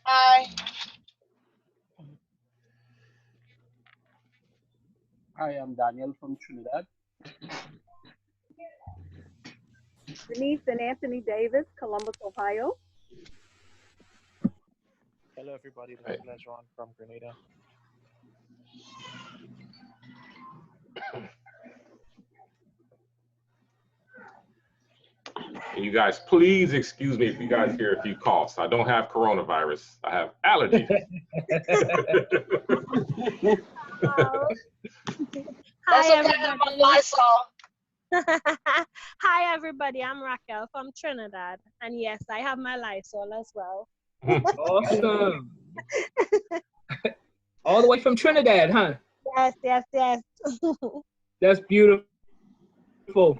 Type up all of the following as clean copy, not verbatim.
Hi. Hi, I'm Daniel from Trinidad. Denise and Anthony Davis, Columbus, Ohio. Hello, everybody. This is Lejon from Grenada. You guys, please excuse me if you guys hear a few coughs. I don't have coronavirus. I have allergies. Hi, everybody. Hi, everybody. I'm Raquel from Trinidad. And yes, I have my Lysol as well. Awesome. All the way from Trinidad, huh? Yes. That's beautiful.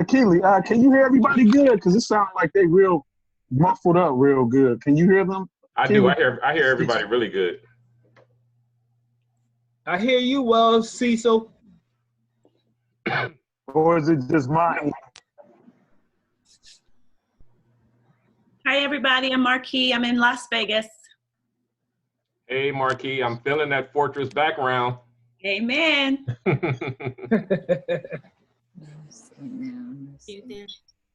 Keely, can you hear everybody good? Because it sounds like they real muffled up real good. Can you hear them? I do. I hear everybody really good. I hear you well, Cecil. Or is it just mine? Hi, everybody. I'm Marquis. I'm in Las Vegas. Hey, Marquis. I'm feeling that Fortress background. Amen.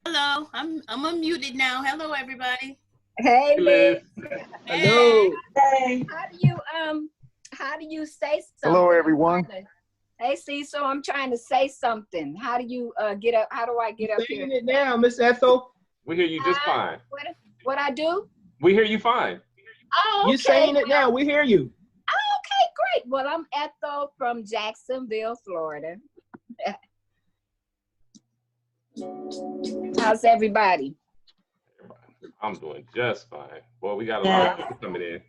Hello, I'm unmuted now. Hello, everybody. Hey, Liz. Hello. Hey. How do you say something? Hello, everyone. Hey, Cecil, I'm trying to say something. How do you get up? How do I get up here? Saying it now, Miss Ethel. We hear you just fine. What I do? We hear you fine. Oh, okay. You're saying it now. We hear you. Oh, okay, great. Well, I'm Ethel from Jacksonville, Florida. How's everybody? I'm doing just fine. Well, we got a lot of people coming in.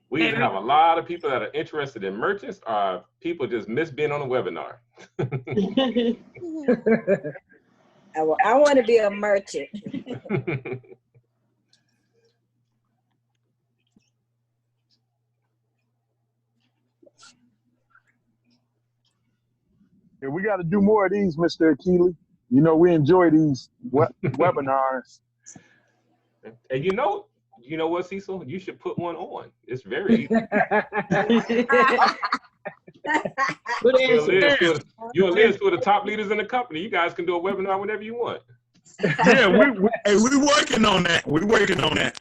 We either have a lot of people that are interested in merchants, or people just miss being on a webinar. I want to be a merchant. Yeah, we got to do more of these, Mr. Keely. You know, we enjoy these webinars. And you know what, Cecil? You should put one on. It's very easy. Good answer. You and Liz, two of the top leaders in the company. You guys can do a webinar whenever you want. Yeah, we're working on that. We're working on that.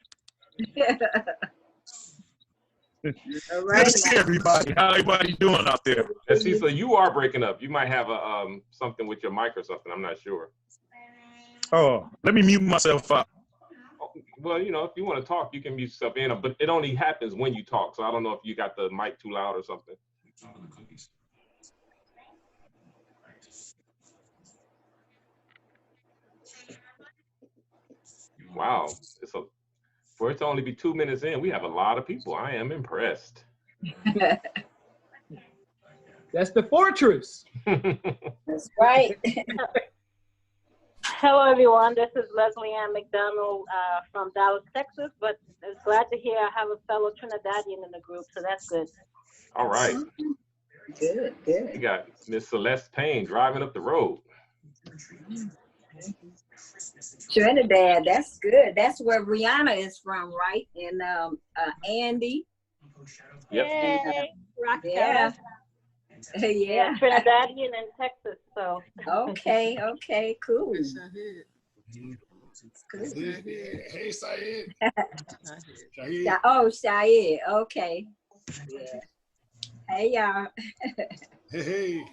All right. Good to see everybody. How everybody doing out there? And Cecil, you are breaking up. You might have a something with your mic or something. I'm not sure. Oh, let me mute myself up. Well, you know, if you want to talk, you can mute yourself in, but it only happens when you talk. So I don't know if you got the mic too loud or something. Wow, for it to only be 2 minutes in, we have a lot of people. I am impressed. That's the Fortress. That's right. Hello, everyone. This is Leslie Ann McDonald from Dallas, Texas. But it's glad to hear I have a fellow Trinidadian in the group, so that's good. All right. Good. We got Miss Celeste Payne driving up the road. Trinidad, that's good. That's where Rihanna is from, right? And Andy. Yep. Yay. Yeah. Yeah. Trinidadian and Texas, so. Okay, cool. Hey, Saeed. Oh, Saeed, okay. Yeah. Hey, y'all. Hey.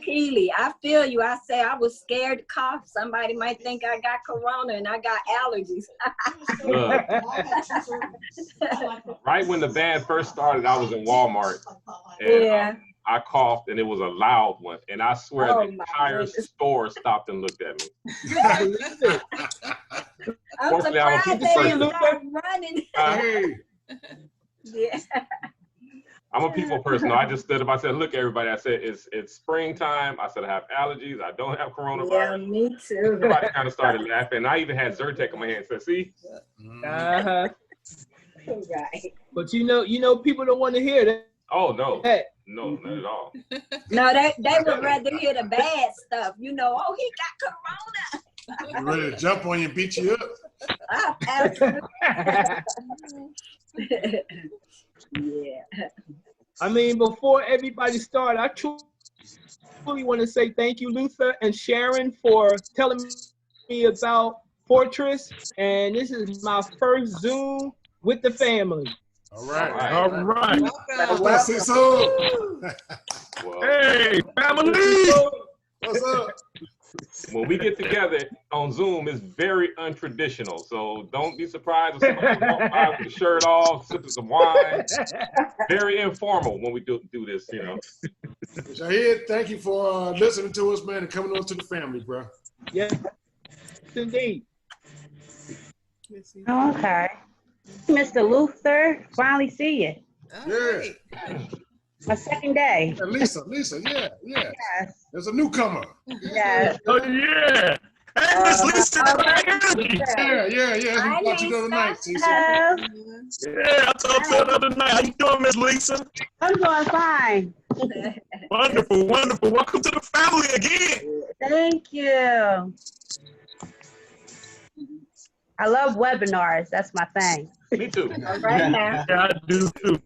Keely, I feel you. I say I was scared to cough. Somebody might think I got corona and I got allergies. Right when the band first started, I was in Walmart. And I coughed, and it was a loud one. And I swear the entire store stopped and looked at me. I'm Fortunately, I'm a people person. Running. Yeah. I'm a people person. I just stood up. I said, "Look, everybody." I said, "It's springtime." I said, "I have allergies. I don't have coronavirus." Yeah, me too. Everybody kind of started laughing. I even had Zyrtec in my hand. Said, "See." Right. But you know, people don't want to hear that. Oh no, Hey. no, not at all. No, they would rather hear the bad stuff. You know, oh, he got corona. You ready to jump on you and beat you up? Absolutely. Yeah. I mean, before everybody started, I truly want to say thank you, Luther and Sharon, for telling me about Fortress. And this is my first Zoom with the family. All right. All right. Welcome. So. Hey, family. What's up? When we get together on Zoom, it's very untraditional. So don't be surprised if somebody walks by with the shirt off, sipping some wine. Very informal when we do this, you know. Shahid, thank you for listening to us, man, and coming on to the family, bro. Yes, indeed. Okay. Mr. Luther, finally see you. Yeah. My second day. And Lisa, yeah. Yes. There's a newcomer. Yes. Oh, yeah. Hey, Miss Lisa. Yeah. We talked to you the other night, Cece. Yeah, I talked to her the other night. How you doing, Miss Lisa? I'm doing fine. Wonderful. Welcome to the family again. Thank you. I love webinars. That's my thing. Me too. Right now. Yeah, I do too.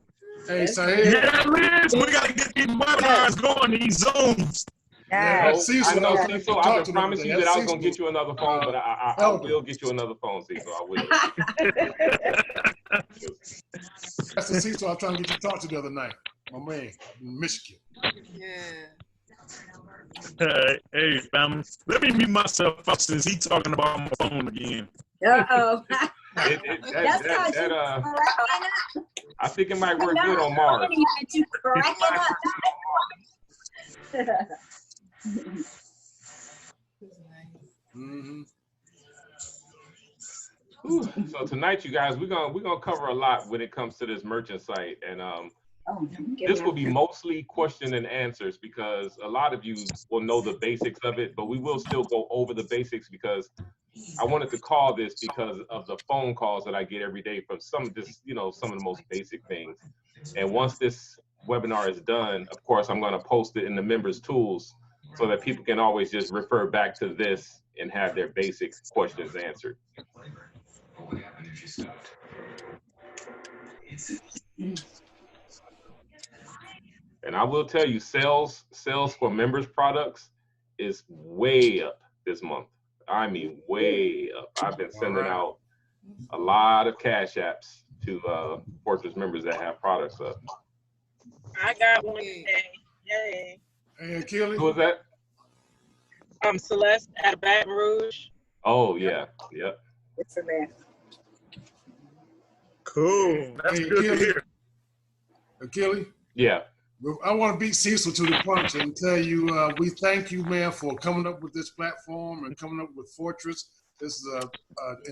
Hey, Shahid. Yeah, Liz, we got to get these webinars going, these Zooms. I know, Cecil, I've been promising you that I was going to get you another phone, but I will get you another phone, Cecil. I will. That's the Cecil I was trying to get you to talk to the other night. My man in Michigan. Hey, family. Let me mute myself up since he's talking about my phone again. Uh-oh. I think it might work good on Mars. You cracking up. So tonight, you guys, we're gonna cover a lot when it comes to this merchant site, and this will be mostly question and answers because a lot of you will know the basics of it, but we will still go over the basics because I wanted to call this because of the phone calls that I get every day from some of the most basic things. And once this webinar is done, of course, I'm going to post it in the members tools so that people can always just refer back to this and have their basic questions answered. And I will tell you, sales for members products is way up this month. I mean, way up. I've been sending out a lot of cash apps to Fortress members that have products up. I got one today. Yay. Hey, Keely. Who was that? Celeste at Baton Rouge. Oh, yeah. Yep. It's in there. Cool. That's good to hear. Keely? Yeah. I want to beat Cecil to the punch and tell you we thank you, man, for coming up with this platform and coming up with Fortress. This is an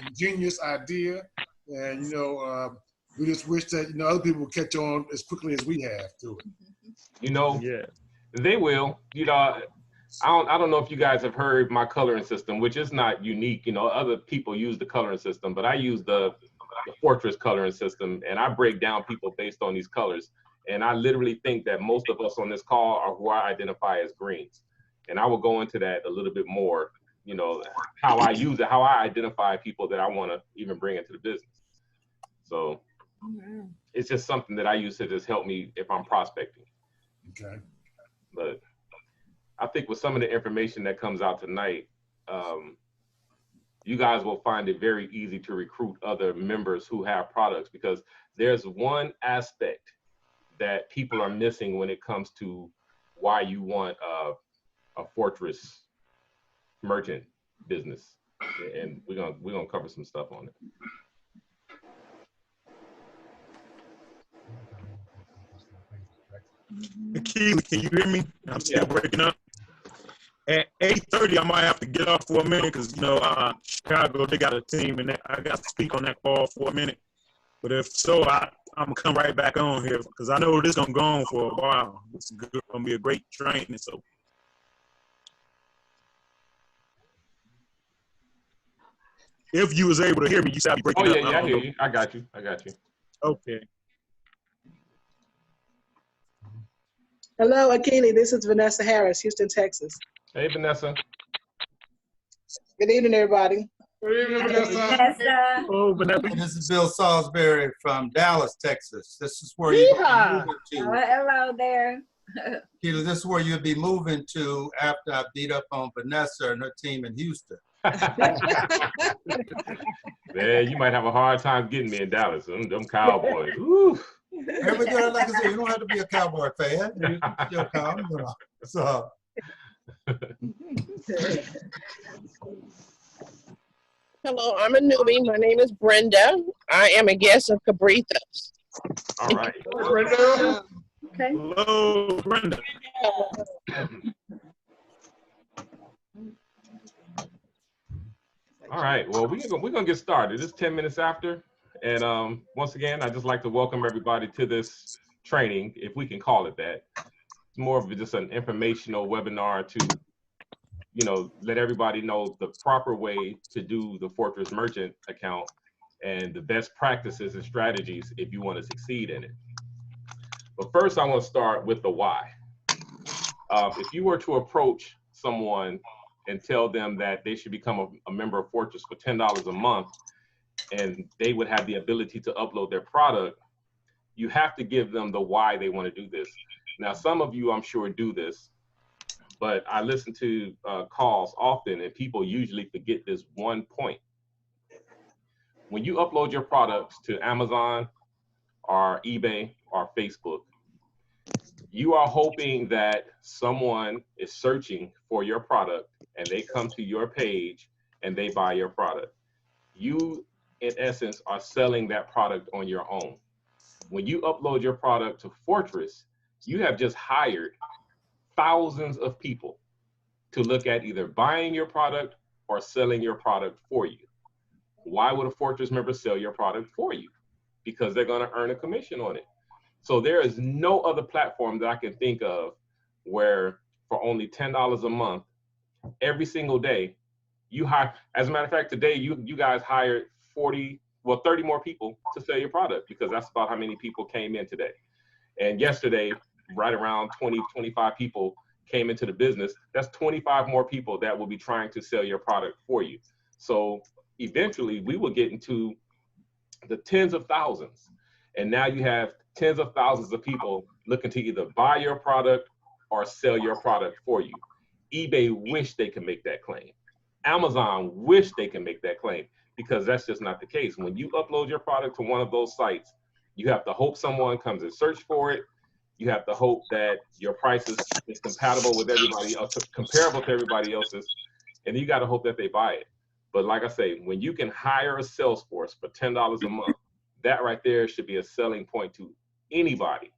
ingenious idea, and we just wish that other people will catch on as quickly as we have to it. Yeah, they will. I don't know if you guys have heard my coloring system, which is not unique. Other people use the coloring system, but I use the Fortress coloring system, and I break down people based on these colors. And I literally think that most of us on this call are who I identify as greens. And I will go into that a little bit more, how I use it, how I identify people that I want to even bring into the business. So it's just something that I use to just help me if I'm prospecting. Okay. But I think with some of the information that comes out tonight, you guys will find it very easy to recruit other members who have products, because there's one aspect that people are missing when it comes to why you want a Fortress merchant business, and we're gonna cover some stuff on it. Keely, can you hear me? I'm still breaking up. At 8:30, I might have to get off for a minute because Chicago, they got a team, and I got to speak on that call for a minute. But if so, I'm gonna come right back on here because I know this is gonna go on for a while. It's gonna be a great training. So, if you was able to hear me, you said I'd be breaking up. Yeah, I hear you. I got you. Okay. Hello, Akili. This is Vanessa Harris, Houston, Texas. Hey, Vanessa. Good evening, everybody. Good evening, Vanessa. Oh, Vanessa. This is Bill Salisbury from Dallas, Texas. This is where you'll be moving to. Hello there. Keila, this is where you'll be moving to after I beat up on Vanessa and her team in Houston. Man, you might have a hard time getting me in Dallas. Them Cowboys. Woo. Every day, like I said, you don't have to be a Cowboy fan. You can still come, you know. So. Hello, I'm a newbie. My name is Brenda. I am a guest of Cabritas. All right. Brenda. Okay. Hello, Brenda. All right. Well, we're gonna get started. It's 10 minutes after, and once again, I'd just like to welcome everybody to this training, if we can call it that. It's more of just an informational webinar to, you know, let everybody know the proper way to do the Fortress Merchant account and the best practices and strategies if you want to succeed in it. But first, I want to start with the why. If you were to approach someone and tell them that they should become a member of Fortress for $10 a month, and they would have the ability to upload their product, you have to give them the why they want to do this. Now, some of you, I'm sure, do this, but I listen to calls often, and people usually forget this one point. When you upload your products to Amazon or eBay or Facebook, you are hoping that someone is searching for your product and they come to your page and they buy your product. You, in essence, are selling that product on your own. When you upload your product to Fortress, you have just hired thousands of people to look at either buying your product or selling your product for you. Why would a Fortress member sell your product for you? Because they're going to earn a commission on it. So there is no other platform that I can think of where for only $10 a month, every single day, you hire, as a matter of fact, today you guys hired 30 more people to sell your product, because that's about how many people came in today. And yesterday, right around 20, 25 people came into the business. That's 25 more people that will be trying to sell your product for you. So eventually we will get into the tens of thousands. And now you have tens of thousands of people looking to either buy your product or sell your product for you. eBay wish they can make that claim. Amazon wish they can make that claim, because that's just not the case. When you upload your product to one of those sites, you have to hope someone comes and search for it. You have to hope that your price is compatible with everybody else, comparable to everybody else's, and you got to hope that they buy it. But like I say, when you can hire a sales force for $10 a month, that right there should be a selling point to anybody.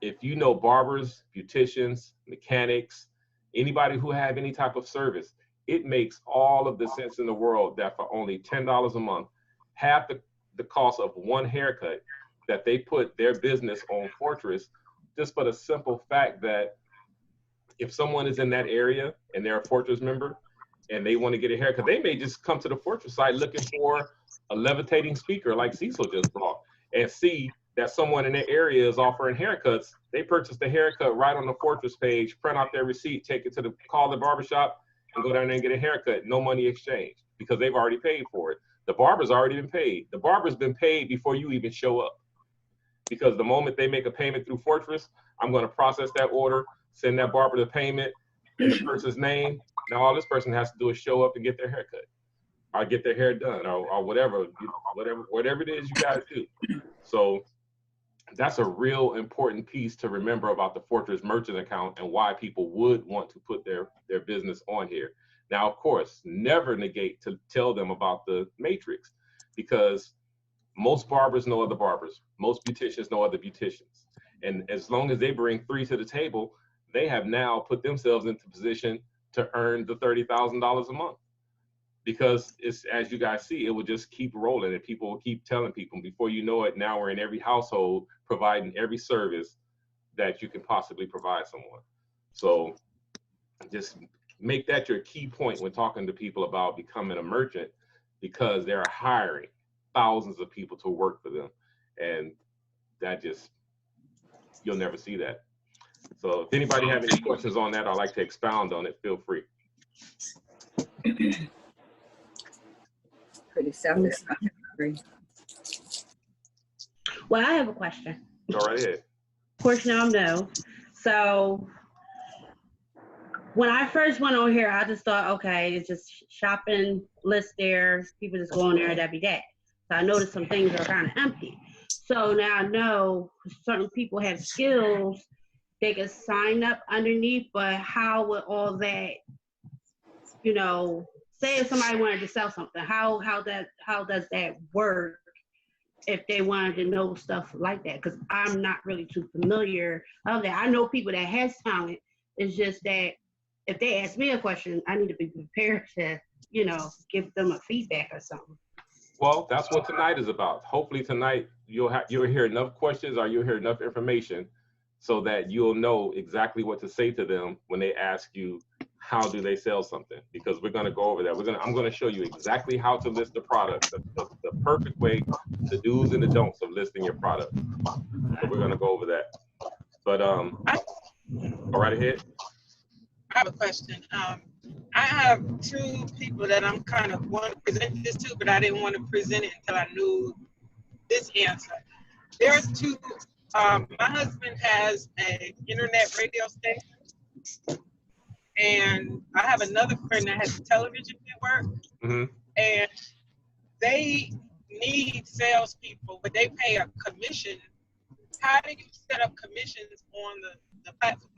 If you know barbers, beauticians, mechanics, anybody who have any type of service, it makes all of the sense in the world that for only $10 a month, half the cost of one haircut, that they put their business on Fortress, just for the simple fact that if someone is in that area and they're a Fortress member and they want to get a haircut, they may just come to the Fortress site looking for a levitating speaker like Cecil just brought, and see that someone in their area is offering haircuts. They purchase the haircut right on the Fortress page, print out their receipt, take it to call the barbershop, and go down there and get a haircut. No money exchanged, because they've already paid for it. The barber's already been paid. The barber's been paid before you even show up, because the moment they make a payment through Fortress, I'm going to process that order, send that barber the payment in the person's name. Now all this person has to do is show up and get their haircut, or get their hair done, or whatever it is you guys do. So that's a real important piece to remember about the Fortress Merchant account and why people would want to put their business on here. Now, of course, never negate to tell them about the matrix, because most barbers know other barbers. Most beauticians know other beauticians. And as long as they bring 3 to the table, they have now put themselves into position to earn the $30,000 a month. Because it's, as you guys see, it will just keep rolling, and people will keep telling people. Before you know it, now we're in every household providing every service that you can possibly provide someone. So just make that your key point when talking to people about becoming a merchant, because they're hiring thousands of people to work for them. And that just, you'll never see that. So if anybody have any questions on that, I'd like to expound on it, feel free. Pretty self-explanatory. Well, I have a question. Go right ahead. Of course, now no. So when I first went on here, I just thought, okay, it's just shopping list there. People just go on there every day. So I noticed some things are kind of empty. So now I know certain people have skills. They can sign up underneath, but how would all that, you know, say if somebody wanted to sell something, how does that work if they wanted to know stuff like that? Because I'm not really too familiar of that. I know people that has talent. It's just that if they ask me a question, I need to be prepared to, you know, give them a feedback or something. Well, that's what tonight is about. Hopefully tonight you'll hear enough questions or you'll hear enough information so that you'll know exactly what to say to them when they ask you, how do they sell something? Because we're going to go over that. I'm going to show you exactly how to list the product, the perfect way, the do's and the don'ts of listing your product. So we're going to go over that. But go right ahead. I have a question. I have two people that I'm kind of want to present this to, but I didn't want to present it until I knew this answer. There's two. My husband has an internet radio station, and I have another friend that has a television network, and they need salespeople, but they pay a commission. How do you set up commissions on the platform?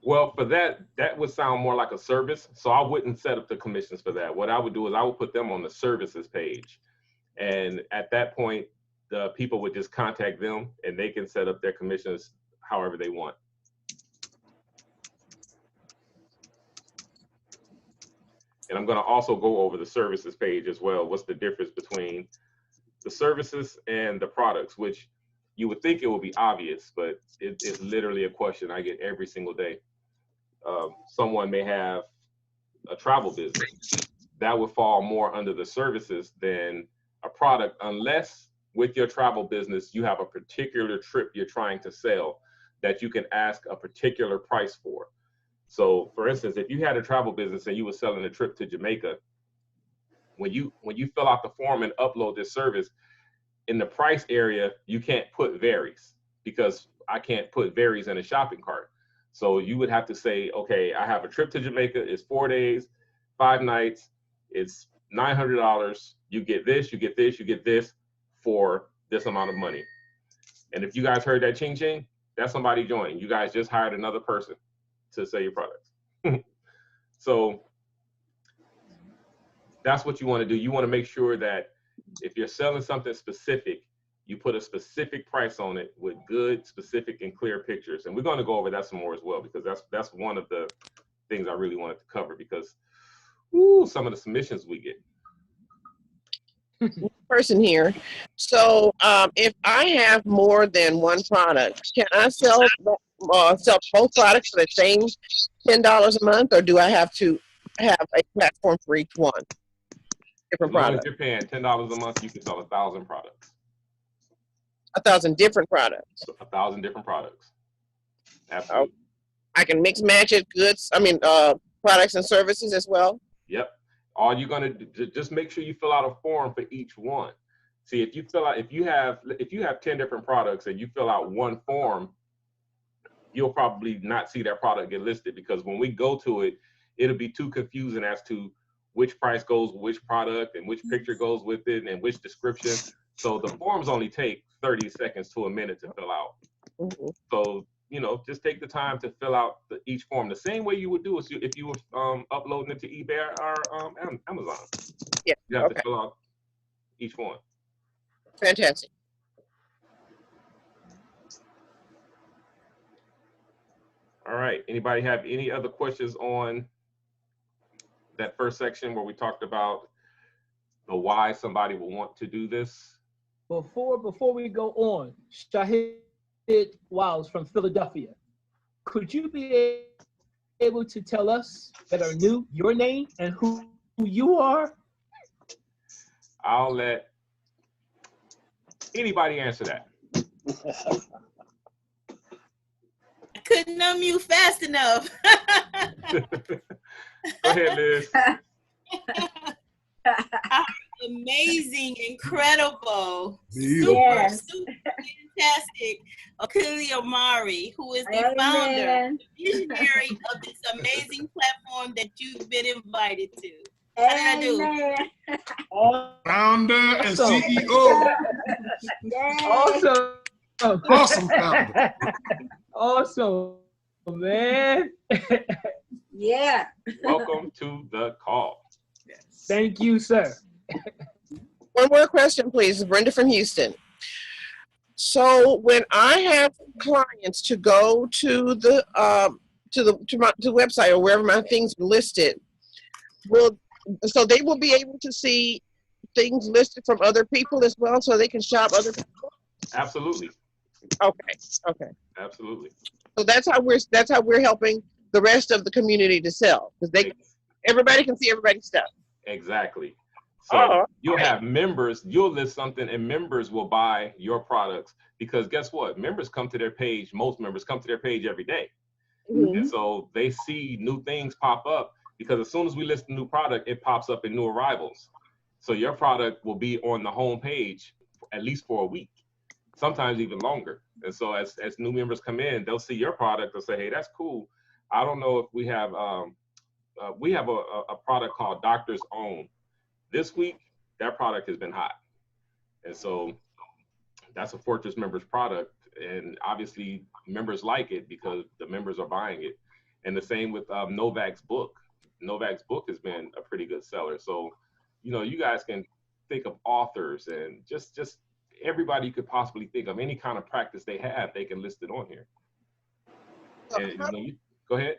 Well, for that would sound more like a service. So I wouldn't set up the commissions for that. What I would do is I would put them on the services page. And at that point, the people would just contact them and they can set up their commissions however they want. And I'm going to also go over the services page as well. What's the difference between the services and the products, which you would think it would be obvious, but it's literally a question I get every single day. Someone may have a travel business. That would fall more under the services than a product, unless with your travel business, you have a particular trip you're trying to sell that you can ask a particular price for. So for instance, if you had a travel business and you were selling a trip to Jamaica, when you fill out the form and upload this service, in the price area, you can't put varies because I can't put varies in a shopping cart. So you would have to say, okay, I have a trip to Jamaica. It's 4 days, 5 nights. It's $900. You get this, you get this, you get this for this amount of money. And if you guys heard that ching ching, that's somebody joining. You guys just hired another person to sell your products. So that's what you want to do. You want to make sure that if you're selling something specific, you put a specific price on it with good, specific, and clear pictures. And we're going to go over that some more as well, because that's one of the things I really wanted to cover, because some of the submissions we get. Person here. So if I have more than one product, can I sell both products for the same $10 a month, or do I have to have a platform for each one? Different products. If you're paying $10 a month, you can sell 1,000 products. 1,000 different products. 1,000 different products. Absolutely. I can mix match it, products and services as well. Yep. All you're gonna do, just make sure you fill out a form for each one. See, if you have 10 different products and you fill out one form, you'll probably not see that product get listed, because when we go to it, it'll be too confusing as to which price goes with which product and which picture goes with it and which description. So the forms only take 30 seconds to a minute to fill out. So, just take the time to fill out each form the same way you would do if you were uploading it to eBay or Amazon. Yeah. You have to fill out each form. Fantastic. All right. Anybody have any other questions on that first section where we talked about the why somebody will want to do this? Before we go on, Shahid Wiles from Philadelphia, could you be able to tell us that are new your name and who you are? I'll let anybody answer that. couldn't unmute fast enough. Go ahead, Liz. Amazing, incredible, Yes. super fantastic Akili Omari, who is the Amen. founder, visionary of this amazing platform that you've been invited to. How did I do? Amen. Founder and CEO. Awesome. Awesome founder. Awesome, man. Yeah. Welcome to the call. Thank you, sir. One more question, please. Brenda from Houston. So when I have clients to go to the website or wherever my things are listed, so they will be able to see things listed from other people as well, so they can shop other people. Absolutely. Okay. Absolutely. So that's how we're helping the rest of the community to sell, because everybody can see everybody's stuff. Exactly. So you'll have members, you'll list something and members will buy your products, because guess what? Members come to their page, most members come to their page every day. And so they see new things pop up, because as soon as we list a new product, it pops up in new arrivals. So your product will be on the home page at least for a week, sometimes even longer. And so as new members come in, they'll see your product, they'll say, hey, that's cool. I don't know if we have a product called Doctor's Own. This week, that product has been hot. And so that's a Fortress members product. And obviously members like it because the members are buying it. And the same with Novak's book. Novak's book has been a pretty good seller. So, you know, you guys can think of authors and just everybody you could possibly think of, any kind of practice they have, they can list it on here. And, you know, go ahead.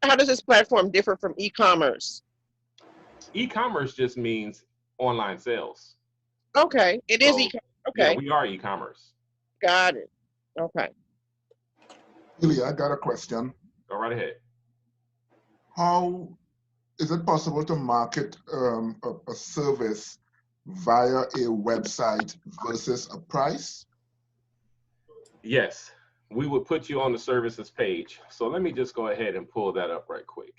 How does this platform differ from e-commerce? E-commerce just means online sales. Okay, it is e-commerce. Okay. Yeah, we are e-commerce. Got it. Okay. Ilya, I got a question. Go right ahead. How is it possible to market a service via a website versus a price? Yes, we would put you on the services page. So let me just go ahead and pull that up right quick.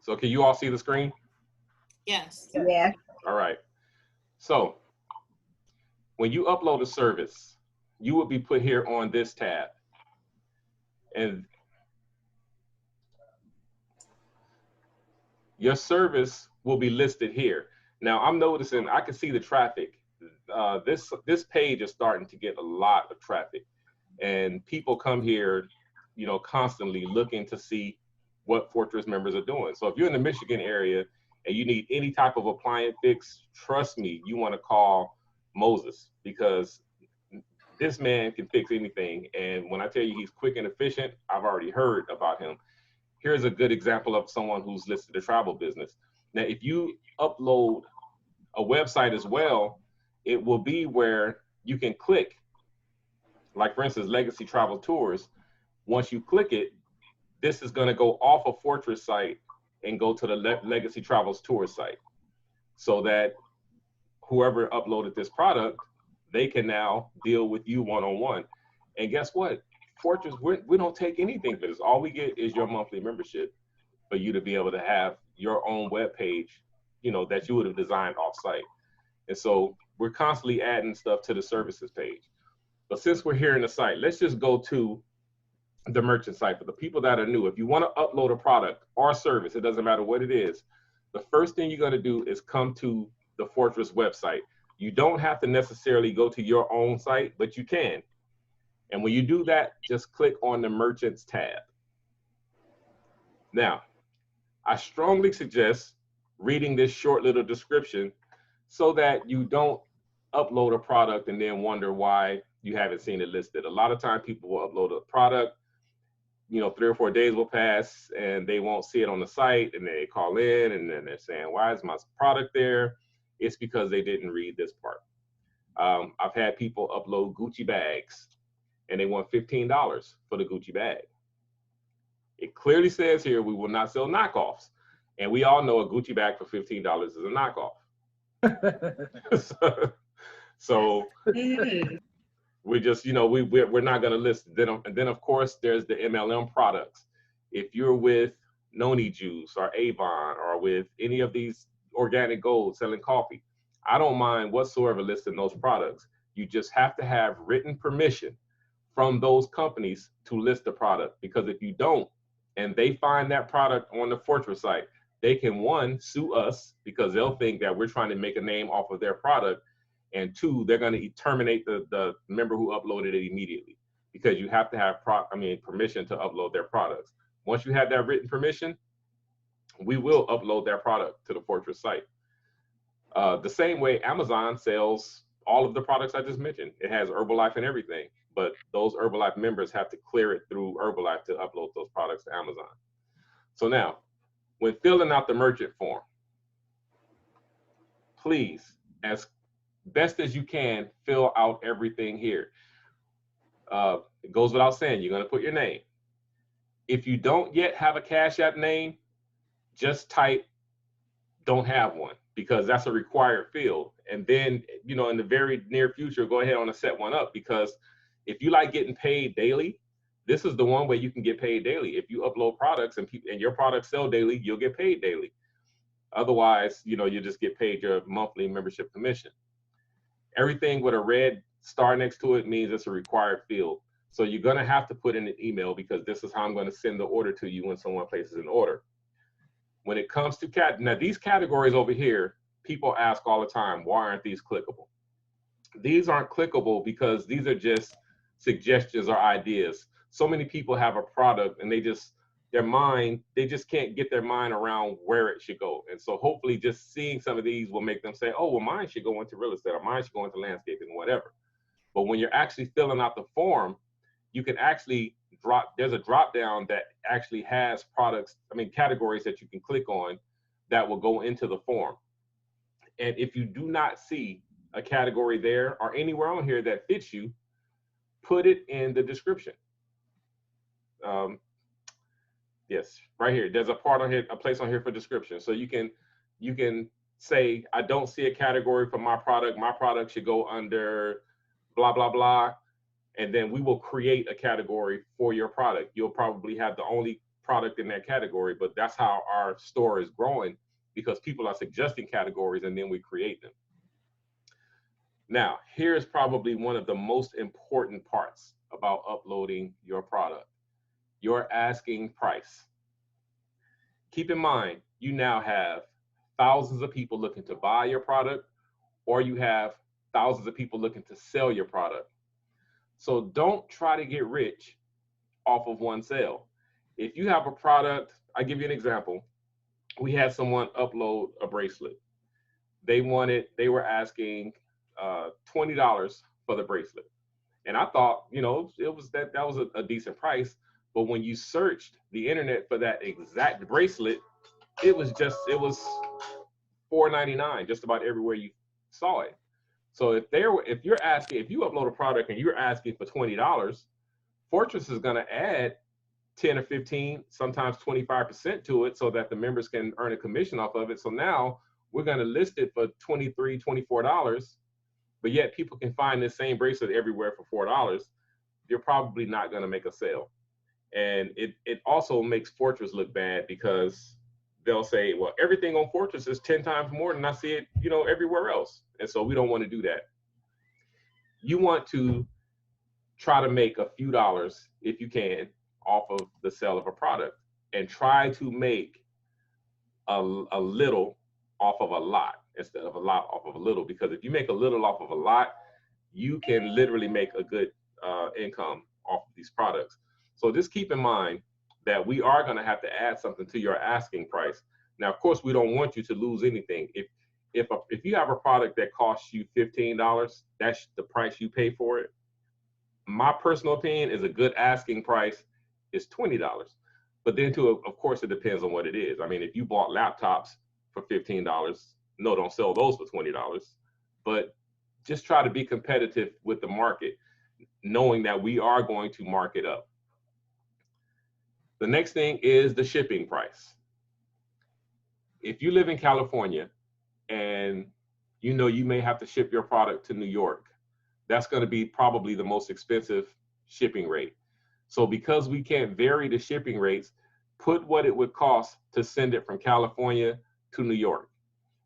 So can you all see the screen? Yes. Yeah. All right. So when you upload a service, you will be put here on this tab. And your service will be listed here. Now I'm noticing, I can see the traffic. This page is starting to get a lot of traffic, and people come here, you know, constantly looking to see what Fortress members are doing. So if you're in the Michigan area and you need any type of appliance fix, trust me, you want to call Moses, because this man can fix anything. And when I tell you he's quick and efficient, I've already heard about him. Here's a good example of someone who's listed a travel business. Now, if you upload a website as well, it will be where you can click, like for instance, Legacy Travel Tours. Once you click it, this is going to go off a Fortress site and go to the Legacy Travels Tour site, so that whoever uploaded this product, they can now deal with you one-on-one. And guess what? Fortress, we don't take anything for this. All we get is your monthly membership for you to be able to have your own web page, you know, that you would have designed off-site. And so we're constantly adding stuff to the services page. But since we're here in the site, let's just go to the merchant site. For the people that are new, if you want to upload a product or service, it doesn't matter what it is, the first thing you're going to do is come to the Fortress website. You don't have to necessarily go to your own site, but you can. And when you do that, just click on the merchants tab. Now, I strongly suggest reading this short little description so that you don't upload a product and then wonder why you haven't seen it listed. A lot of times people will upload a product, you know, 3 or 4 days will pass and they won't see it on the site, and then they call in and then they're saying, why is my product there? it's because they didn't read this part. I've had people upload Gucci bags and they want $15 for the Gucci bag. It clearly says here, we will not sell knockoffs. And we all know a Gucci bag for $15 is a knockoff. So we just, you know, we're not going to list them. And then of course there's the MLM products. If you're with Noni Juice or Avon or with any of these organic gold selling coffee, I don't mind whatsoever listing those products. You just have to have written permission from those companies to list the product, because if you don't and they find that product on the Fortress site, they can, one, sue us because they'll think that we're trying to make a name off of their product, and two, they're going to terminate the member who uploaded it immediately, because you have to have permission to upload their products. Once you have that written permission, we will upload their product to the Fortress site. The same way Amazon sells all of the products I just mentioned. It has Herbalife and everything, but those Herbalife members have to clear it through Herbalife to upload those products to Amazon. So now, when filling out the merchant form, please, as best as you can, fill out everything here. It goes without saying, you're going to put your name. If you don't yet have a Cash App name, just type "don't have one," because that's a required field. And then, you know, in the very near future, go ahead and set one up, because if you like getting paid daily, this is the one way you can get paid daily. If you upload products and your products sell daily, you'll get paid daily. Otherwise, you know, you just get paid your monthly membership commission. Everything with a red star next to it means it's a required field. So you're going to have to put in an email, because this is how I'm going to send the order to you when someone places an order. When it comes to now these categories over here, people ask all the time, why aren't these clickable? These aren't clickable because these are just suggestions or ideas. So many people have a product and they just can't get their mind around where it should go. And so hopefully just seeing some of these will make them say, oh, well, mine should go into real estate, or mine should go into landscaping, whatever. But when you're actually filling out the form, you can actually there's a drop down that actually has categories that you can click on that will go into the form. And if you do not see a category there or anywhere on here that fits you, put it in the description. Yes, right here. There's a part on here, a place on here for description. So you can say, I don't see a category for my product. My product should go under blah, blah, blah. And then we will create a category for your product. You'll probably have the only product in that category, but that's how our store is growing, because people are suggesting categories and then we create them. Now, here's probably one of the most important parts about uploading your product: your asking price. Keep in mind, you now have thousands of people looking to buy your product, or you have thousands of people looking to sell your product. So don't try to get rich off of one sale. If you have a product, I'll give you an example. We had someone upload a bracelet. They were asking $20 for the bracelet. And I thought, you know, that was a decent price. But when you searched the internet for that exact bracelet, it was $4.99 just about everywhere you saw it. So if you upload a product and you're asking for $20, Fortress is going to add 10 or 15, sometimes 25% to it, so that the members can earn a commission off of it. So now we're going to list it for $23, $24, but yet people can find this same bracelet everywhere for $4. You're probably not going to make a sale. And it also makes Fortress look bad, because they'll say, well, everything on Fortress is 10 times more than I see it, you know, everywhere else. And so we don't want to do that. You want to try to make a few dollars, if you can, off of the sale of a product, and try to make a little off of a lot instead of a lot off of a little, because if you make a little off of a lot, you can literally make a good income off of these products. So just keep in mind that we are going to have to add something to your asking price. Now, of course, we don't want you to lose anything. If you have a product that costs you $15, that's the price you pay for it. My personal opinion is a good asking price is $20. But then of course, it depends on what it is. I mean, if you bought laptops for $15, no, don't sell those for $20, but just try to be competitive with the market, knowing that we are going to mark it up. The next thing is the shipping price. If you live in California and you know you may have to ship your product to New York, that's going to be probably the most expensive shipping rate. So because we can't vary the shipping rates, put what it would cost to send it from California to New York.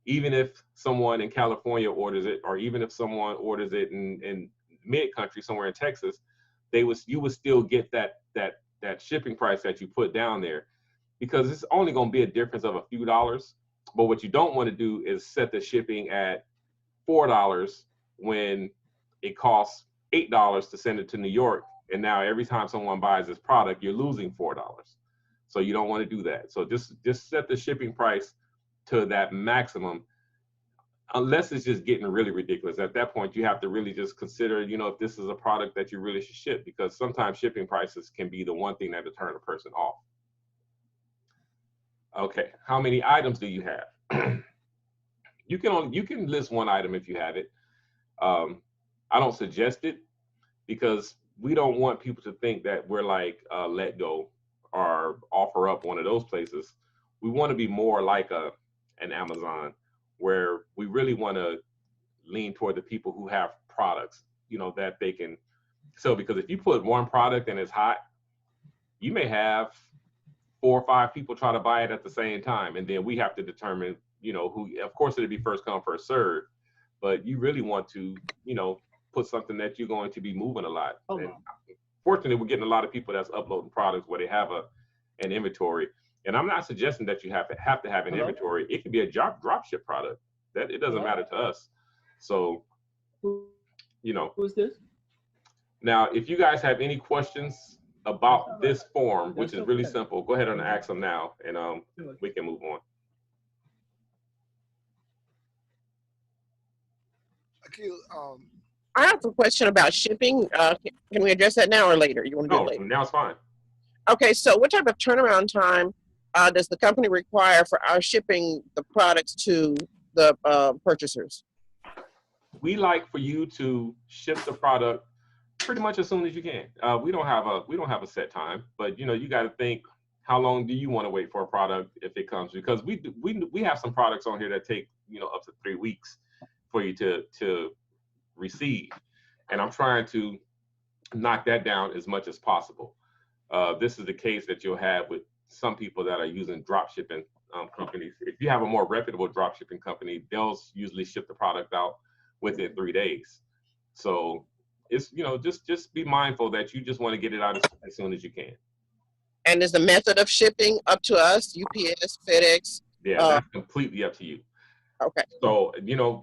Even if someone in California orders it, or even if someone orders it in mid-country somewhere in Texas, you would still get that shipping price that you put down there, because it's only going to be a difference of a few dollars. But what you don't want to do is set the shipping at $4 when it costs $8 to send it to New York. And now every time someone buys this product, you're losing $4. So you don't want to do that. So just set the shipping price to that maximum, unless it's just getting really ridiculous. At that point, you have to really just consider, if this is a product that you really should ship, because sometimes shipping prices can be the one thing that will turn a person off. Okay, how many items do you have? You can list one item if you have it. I don't suggest it, because we don't want people to think that we're like Let Go or Offer Up, one of those places. We want to be more like an Amazon, where we really want to lean toward the people who have products, that they can sell. Because if you put one product and it's hot, you may have 4 or 5 people try to buy it at the same time, and then we have to determine, who. Of course, it'll be first come, first serve, but you really want to, put something that you're going to be moving a lot. And fortunately, we're getting a lot of people that's uploading products where they have an inventory. And I'm not suggesting that you have to have an inventory. It could be a drop ship product. That it doesn't matter to us. So, Who's this? Now, if you guys have any questions about this form, which is really simple, go ahead and ask them now, and we can move on. I have a question about shipping. Can we address that now or later? You want to do it later? Now it's fine. Okay, so what type of turnaround time does the company require for our shipping the products to the purchasers? We like for you to ship the product pretty much as soon as you can. We don't have a set time, but you got to think, how long do you want to wait for a product if it comes? Because we have some products on here that take up to 3 weeks for you to receive, and I'm trying to knock that down as much as possible. This is the case that you'll have with some people that are using drop shipping companies. If you have a more reputable drop shipping company, they'll usually ship the product out within 3 days. So it's just be mindful that you just want to get it out as soon as you can. And is the method of shipping up to us, UPS, FedEx? Yeah, that's completely up to you. Okay. So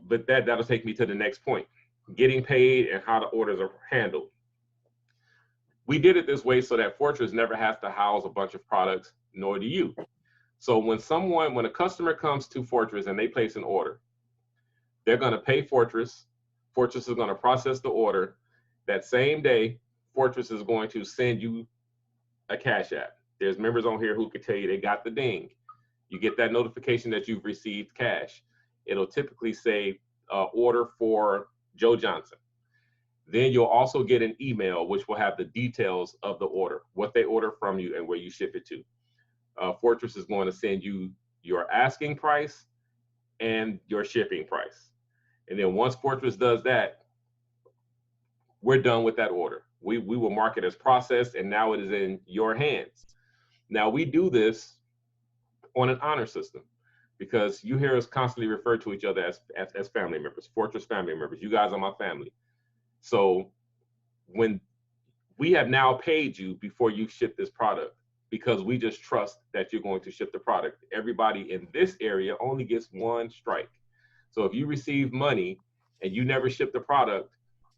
but that'll take me to the next point: getting paid and how the orders are handled. We did it this way so that Fortress never has to house a bunch of products, nor do you. So when a customer comes to Fortress and they place an order, they're going to pay Fortress. Fortress is going to process the order. That same day, Fortress is going to send you a Cash App. There's members on here who can tell you they got the ding. You get that notification that you've received cash. It'll typically say order for Joe Johnson. Then you'll also get an email which will have the details of the order, what they order from you and where you ship it to. Fortress is going to send you your asking price and your shipping price. And then once Fortress does that, we're done with that order. We will mark it as processed, and now it is in your hands. Now we do this on an honor system, because you hear us constantly refer to each other as family members, Fortress family members. You guys are my family. So when we have now paid you before you ship this product, because we just trust that you're going to ship the product. Everybody in this area only gets one strike. So if you receive money and you never ship the product,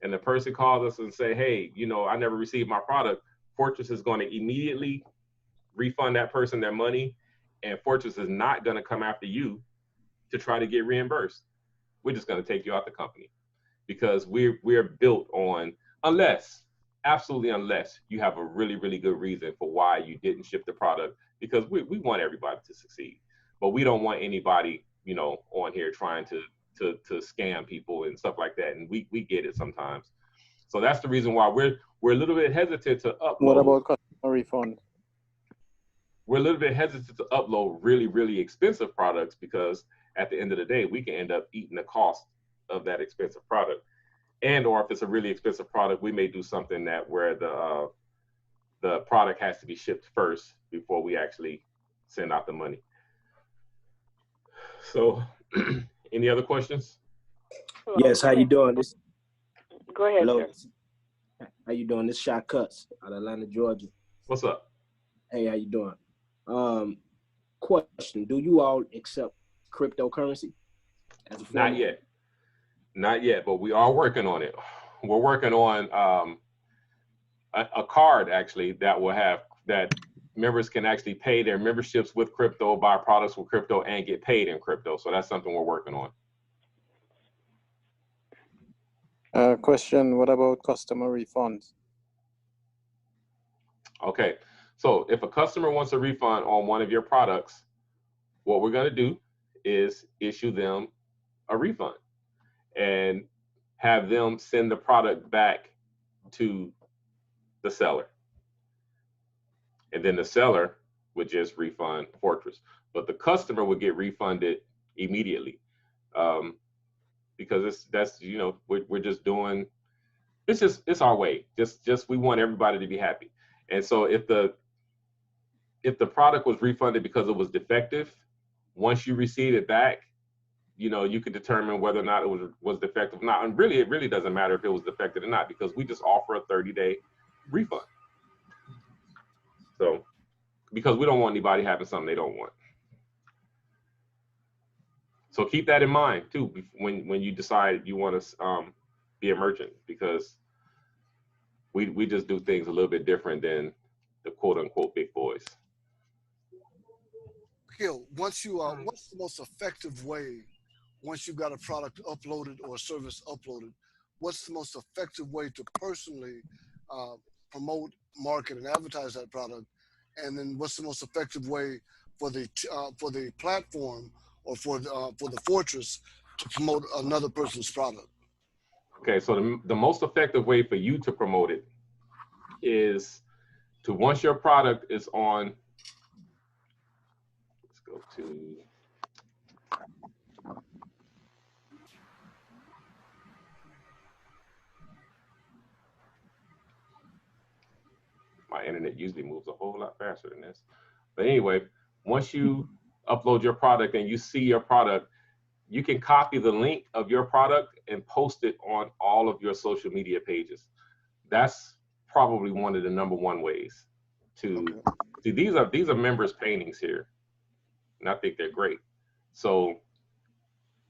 and the person calls us and say, hey, I never received my product, Fortress is going to immediately refund that person their money, and Fortress is not going to come after you to try to get reimbursed. We're just going to take you out the company, because we're built on, absolutely unless you have a really, really good reason for why you didn't ship the product, because we want everybody to succeed, but we don't want anybody you know, on here trying to scam people and stuff like that. And we get it sometimes. So that's the reason why we're a little bit hesitant to upload. What about customer refund? We're a little bit hesitant to upload really, really expensive products because at the end of the day, we can end up eating the cost of that expensive product. And or if it's a really expensive product, we may do something that where the product has to be shipped first before we actually send out the money. So any other questions? Yes, how you doing? This Go ahead, hello. sir. How you doing? This Shot Cuts out of Atlanta, Georgia. What's up? Hey, how you doing? Question: do you all accept cryptocurrency as a form? Not yet. Not yet, but we are working on it. We're working on a card actually that will have that members can actually pay their memberships with crypto, buy products with crypto, and get paid in crypto. So that's something we're working on. Question, what about customer refunds? Okay, so if a customer wants a refund on one of your products, what we're going to do is issue them a refund and have them send the product back to the seller. And then the seller would just refund Fortress, but the customer would get refunded immediately. Because that's you know, we're just doing, it's our way. Just we want everybody to be happy. And so if the product was refunded because it was defective, once you receive it back, you know, you can determine whether or not it was defective or not. And really, it really doesn't matter if it was defective or not, because we just offer a 30-day refund. So, because we don't want anybody having something they don't want. So keep that in mind too when you decide you want to be a merchant, because we just do things a little bit different than the quote unquote big boys. Gil, once you what's the most effective way, once you've got a product uploaded or a service uploaded, what's the most effective way to personally promote, market, and advertise that product? And then what's the most effective way for the platform or for the Fortress to promote another person's product? Okay, so the most effective way for you to promote it is to, once your product is on, let's go to, my internet usually moves a whole lot faster than this. But anyway, once you upload your product and you see your product, you can copy the link of your product and post it on all of your social media pages. That's probably one of the #1 ways to see. These are members' paintings here, and I think they're great. So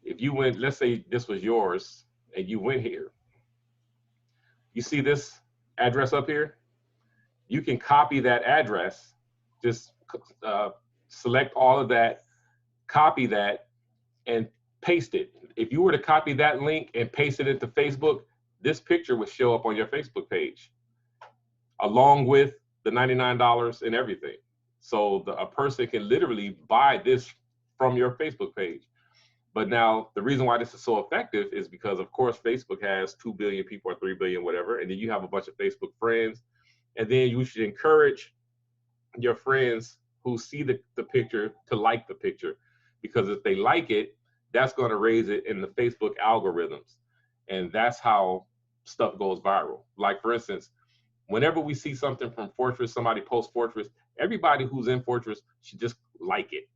if you went, let's say this was yours, and you went here, you see this address up here? You can copy that address, just select all of that, copy that, and paste it. If you were to copy that link and paste it into Facebook, this picture would show up on your Facebook page, along with the $99 and everything. So a person can literally buy this from your Facebook page. But now the reason why this is so effective is because, of course, Facebook has 2 billion people or 3 billion, whatever, and then you have a bunch of Facebook friends. And then you should encourage your friends who see the picture to like the picture, because if they like it, that's going to raise it in the Facebook algorithms. And that's how stuff goes viral. Like, for instance, whenever we see something from Fortress, somebody posts Fortress, everybody who's in Fortress should just like it.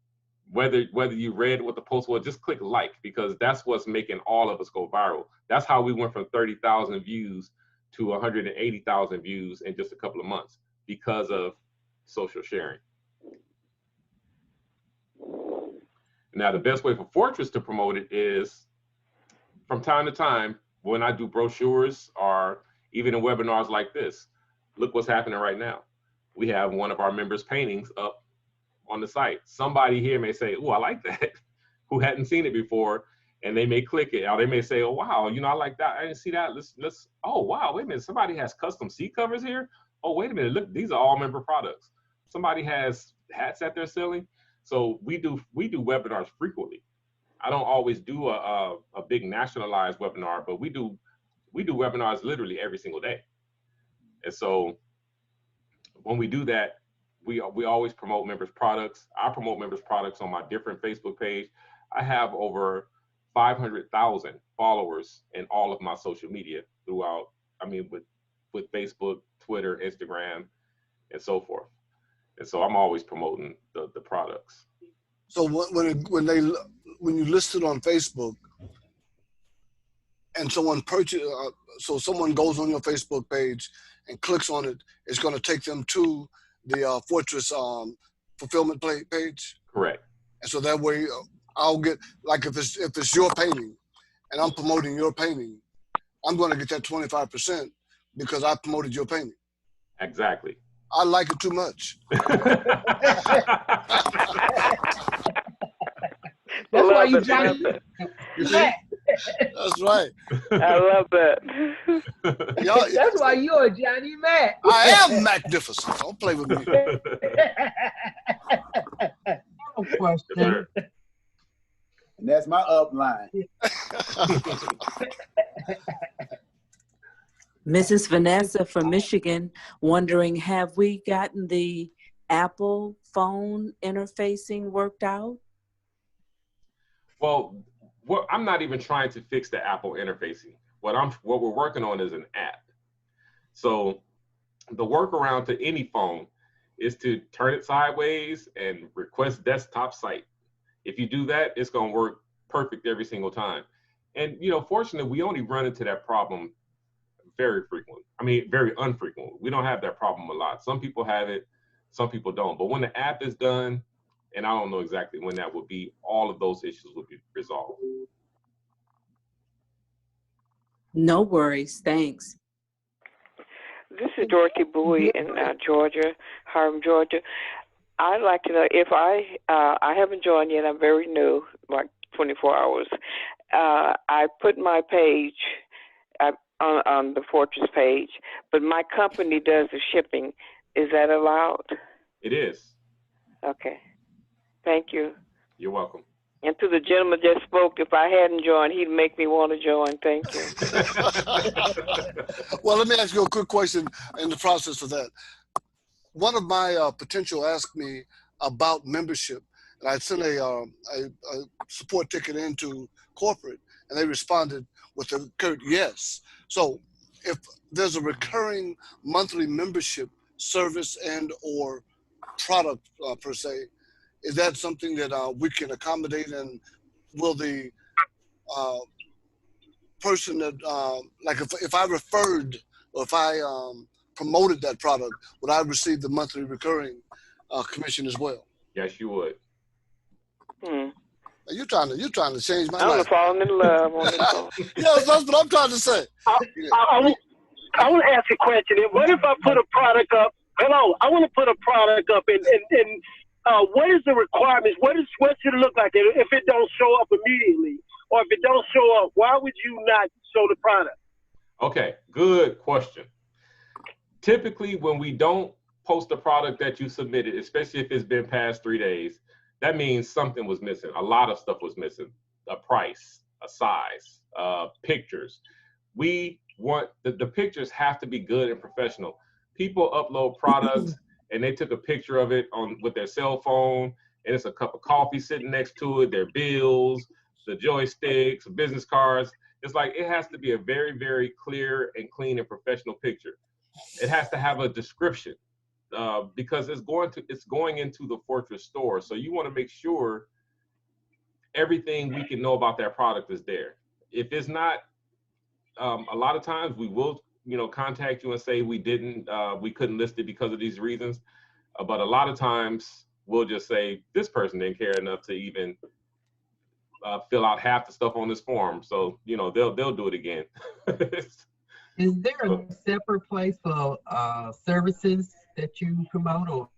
Whether you read what the post was, just click like, because that's what's making all of us go viral. That's how we went from 30,000 views to 180,000 views in just a couple of months, because of social sharing. Now, the best way for Fortress to promote it is, from time to time, when I do brochures or even in webinars like this, look what's happening right now. We have one of our members' paintings up on the site. Somebody here may say, oh, I like that, who hadn't seen it before, and they may click it, or they may say, oh, wow, you know, I like that. I didn't see that. Let's, oh, wow, wait a minute. Somebody has custom seat covers here. Oh, wait a minute. Look, these are all member products. Somebody has hats that they're selling. So we do webinars frequently. I don't always do a big nationalized webinar, but we do webinars literally every single day. And so when we do that, we always promote members' products. I promote members' products on my different Facebook page. I have over 500,000 followers in all of my social media throughout, I mean, with Facebook, Twitter, Instagram, and so forth. And so I'm always promoting the products. So when you list it on Facebook and someone so someone goes on your Facebook page and clicks on it, it's going to take them to the Fortress fulfillment page. Correct. And so that way, I'll get, like if it's your painting, and I'm promoting your painting, I'm going to get that 25% because I promoted your painting. Exactly. I like it too much. That's why you Johnny. You see? That's right. I love that. That's why you're Johnny Mac. I am magnificent. Don't play with me. Question. And that's my upline. Mrs. Vanessa from Michigan, wondering, have we gotten the Apple phone interfacing worked out? Well, I'm not even trying to fix the Apple interfacing. What we're working on is an app. So the workaround to any phone is to turn it sideways and request desktop site. If you do that, it's going to work perfect every single time. And, you know, fortunately, we only run into that problem very frequently. I mean, very unfrequently. We don't have that problem a lot. Some people have it, some people don't. But when the app is done, and I don't know exactly when that would be, all of those issues will be resolved. No worries, thanks. This is Dorothy Bowie in Georgia, Harlem, Georgia. I'd like to know if I haven't joined yet. I'm very new, like 24 hours. I put my page on the Fortress page, but my company does the shipping. Is that allowed? It is. Okay. Thank you. You're welcome. And to the gentleman just spoke, if I hadn't joined, he'd make me want to join. Thank you. Well, let me ask you a quick question in the process of that. One of my potential asked me about membership, and I sent a support ticket into corporate, and they responded with a curt yes. So if there's a recurring monthly membership service and or product per se, is that something that we can accommodate? And will the person that, like if I referred or if I promoted that product, would I receive the monthly recurring commission as well? Yes, you would. You're trying to change my I'm life. falling in love on this phone. Yes, that's what I'm trying to say. I want to ask a question. What if I put a product up? Hello, I want to put a product up, and what is the requirements? What should it look like if it don't show up immediately, or if it don't show up? Why would you not show the product? Okay, good question. Typically, when we don't post a product that you submitted, especially if it's been past 3 days, that means something was missing. A lot of stuff was missing. A price, a size, pictures. We want the pictures have to be good and professional. People upload products and they took a picture of it with their cell phone, and it's a cup of coffee sitting next to it, their bills, the joysticks, business cards. It's like it has to be a very, very clear and clean and professional picture. It has to have a description because it's going into the Fortress store. So you want to make sure everything we can know about that product is there. If it's not, a lot of times we will, contact you and say we couldn't list it because of these reasons. But a lot of times we'll just say this person didn't care enough to even fill out half the stuff on this form. So, they'll do it again. Is there a separate place for services that you promote? Or?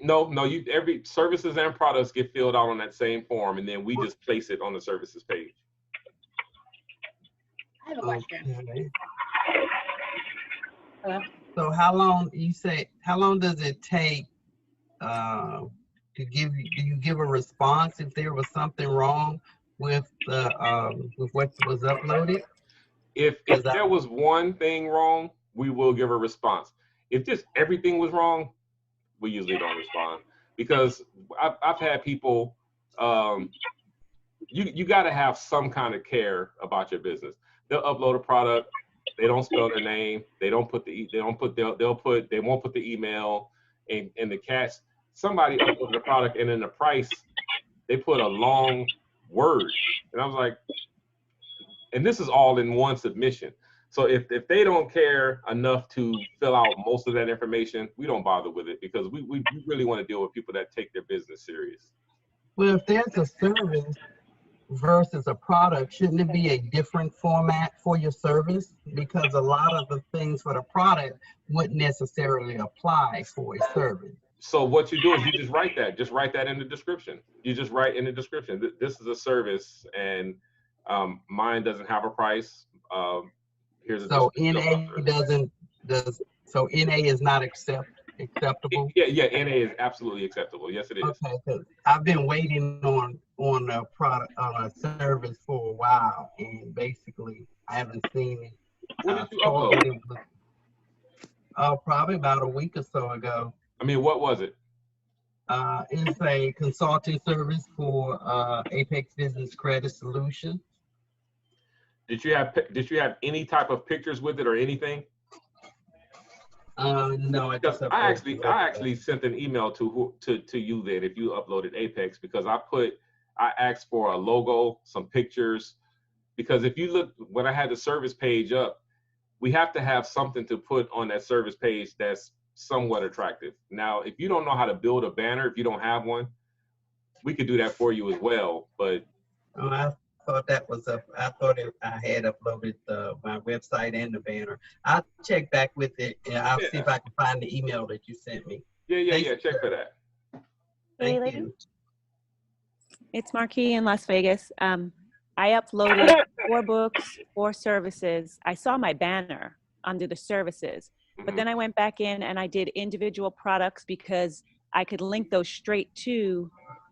No, every services and products get filled out on that same form, and then we just place it on the services page. I have a question. So how long does it take do you give a response if there was something wrong with what was uploaded? If there was one thing wrong, we will give a response. If just everything was wrong, we usually don't respond, because I've had people. You got to have some kind of care about your business. They'll upload a product, they don't spell their name, they won't put the email, and the catch. Somebody uploaded a product, and in the price they put a long word, and I was like, and this is all in one submission. So if they don't care enough to fill out most of that information, we don't bother with it, because we really want to deal with people that take their business serious. Well, if there's a service versus a product, shouldn't it be a different format for your service? Because a lot of the things for the product wouldn't necessarily apply for a service. So what you do is you just write that in the description. You just write in the description, this is a service, and mine doesn't have a price. Here's a so NA so NA is not acceptable? Yeah, NA is absolutely acceptable. Yes, it is. Okay, because I've been waiting on a product, on a service for a while, and basically I haven't seen it. When did you upload? Probably about a week or so ago. I mean, what was it? It's a consulting service for Apex Business Credit Solutions. Did you have any type of pictures with it or anything? No, I actually sent an email to you then, if you uploaded Apex, because I asked for a logo, some pictures, because if you look, when I had the service page up, we have to have something to put on that service page that's somewhat attractive. Now, if you don't know how to build a banner, if you don't have one, we could do that for you as well. But I thought that was I had uploaded my website and the banner. I'll check back with it, and I'll see if I can find the email that you sent me. Yeah. Check for that. Thank you. It's Marquis in Las Vegas. I uploaded 4 books, 4 services. I saw my banner under the services, but then I went back in and I did individual products because I could link those straight to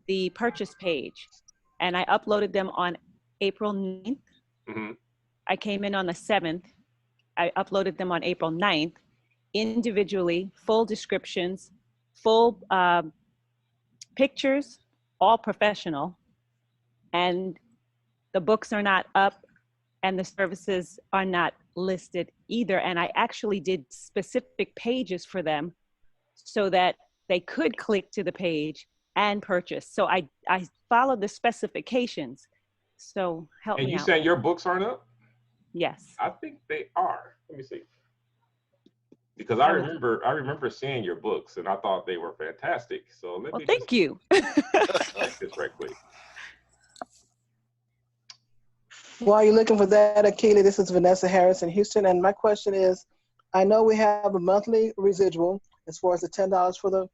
the purchase page. And I uploaded them on April 9th. I came in on the 7th. I uploaded them on April 9th, individually, full descriptions, full pictures, all professional. And the books are not up and the services are not listed either. And I actually did specific pages for them so that they could click to the page and purchase. So I followed the specifications. So help me out. And you said your books aren't up? Yes. I think they are. Let me see. Because I remember seeing your books and I thought they were fantastic. So let me thank you. check this right quick. While you're looking for that, Akili, this is Vanessa Harris in Houston. And my question is, I know we have a monthly residual as far as the $10 for the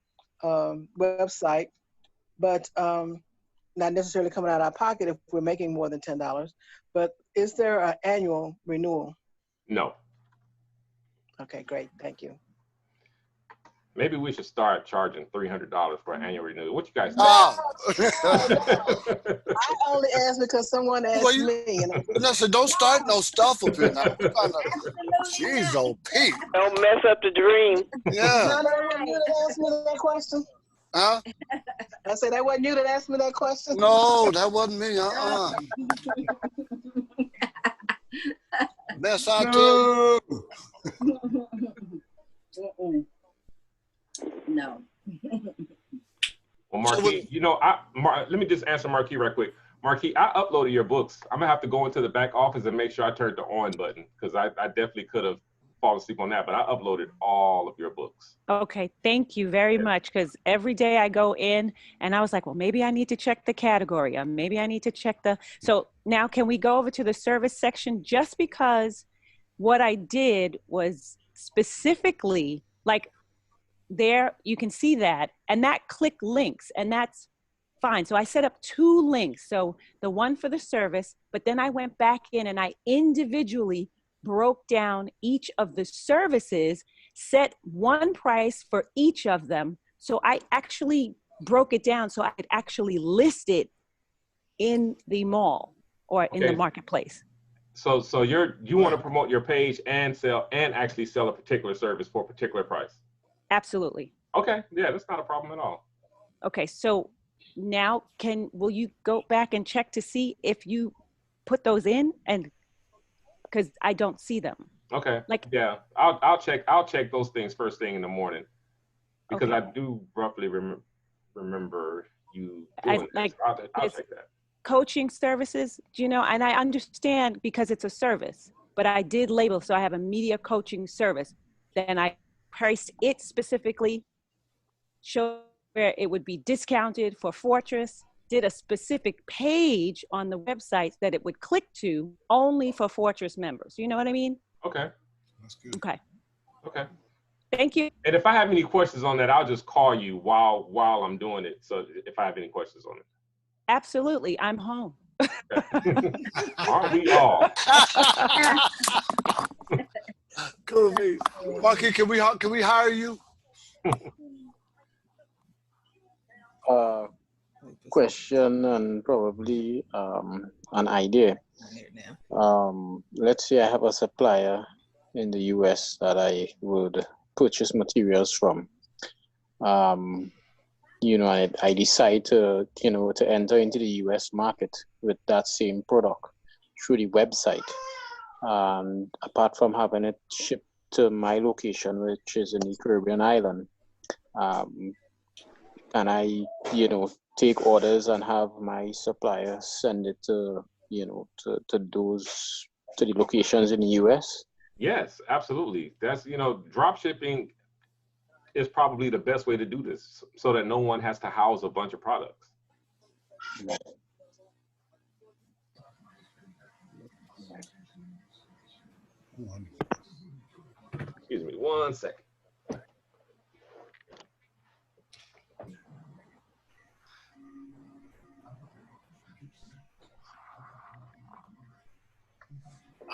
website, but not necessarily coming out of our pocket if we're making more than $10. But is there an annual renewal? No. Okay, great. Thank you. Maybe we should start charging $300 for an annual renewal. What you guys think? I only asked because someone asked me. Listen, don't start no stuff up here now. Jeez, old Pete. Don't mess up the dream. Yeah. No, that wasn't you that asked me that question. Huh? I said that wasn't you that asked me that question. No, that wasn't me. Best I tell you. No. Well, Marquis, let me just answer Marquis right quick. Marquis, I uploaded your books. I'm gonna have to go into the back office and make sure I turned the on button, because I definitely could have fallen asleep on that, but I uploaded all of your books. Okay, thank you very much, because every day I go in and I was like, well, maybe I need to check the category, or maybe I need to check so now can we go over to the service section? Just because what I did was specifically, like, there you can see that, and that click links, and that's fine. So I set up 2 links. So the one for the service, but then I went back in and I individually broke down each of the services, set one price for each of them. So I actually broke it down so I could actually list it in the mall or in the Okay. marketplace. So you want to promote your page and actually sell a particular service for a particular price. Absolutely. Okay, yeah, that's not a problem at all. Okay, so now will you go back and check to see if you put those in, and because I don't see them. Okay. Like, yeah, I'll check those things first thing in the morning, because okay. I do roughly remember you doing that. Like, So I'll check that. coaching services, and I understand because it's a service, but I did label, so I have a media coaching service. Then I priced it specifically, showed where it would be discounted for Fortress, did a specific page on the website that it would click to only for Fortress members. You know what I mean? Okay. That's good. Okay. Okay. Thank you. And if I have any questions on that, I'll just call you while I'm doing it. So if I have any questions on it. Absolutely. I'm home. Aren't we all? Cool, me. Marky, can we hire you? Question and probably an idea. Let's say I have a supplier in the US that I would purchase materials from. I decide to enter into the US market with that same product through the website. And apart from having it shipped to my location, which is in the Caribbean island, can I, take orders and have my supplier send it to the locations in the US? Yes, absolutely. That's, drop shipping is probably the best way to do this, so that no one has to house a bunch of products. Excuse me, 1 second.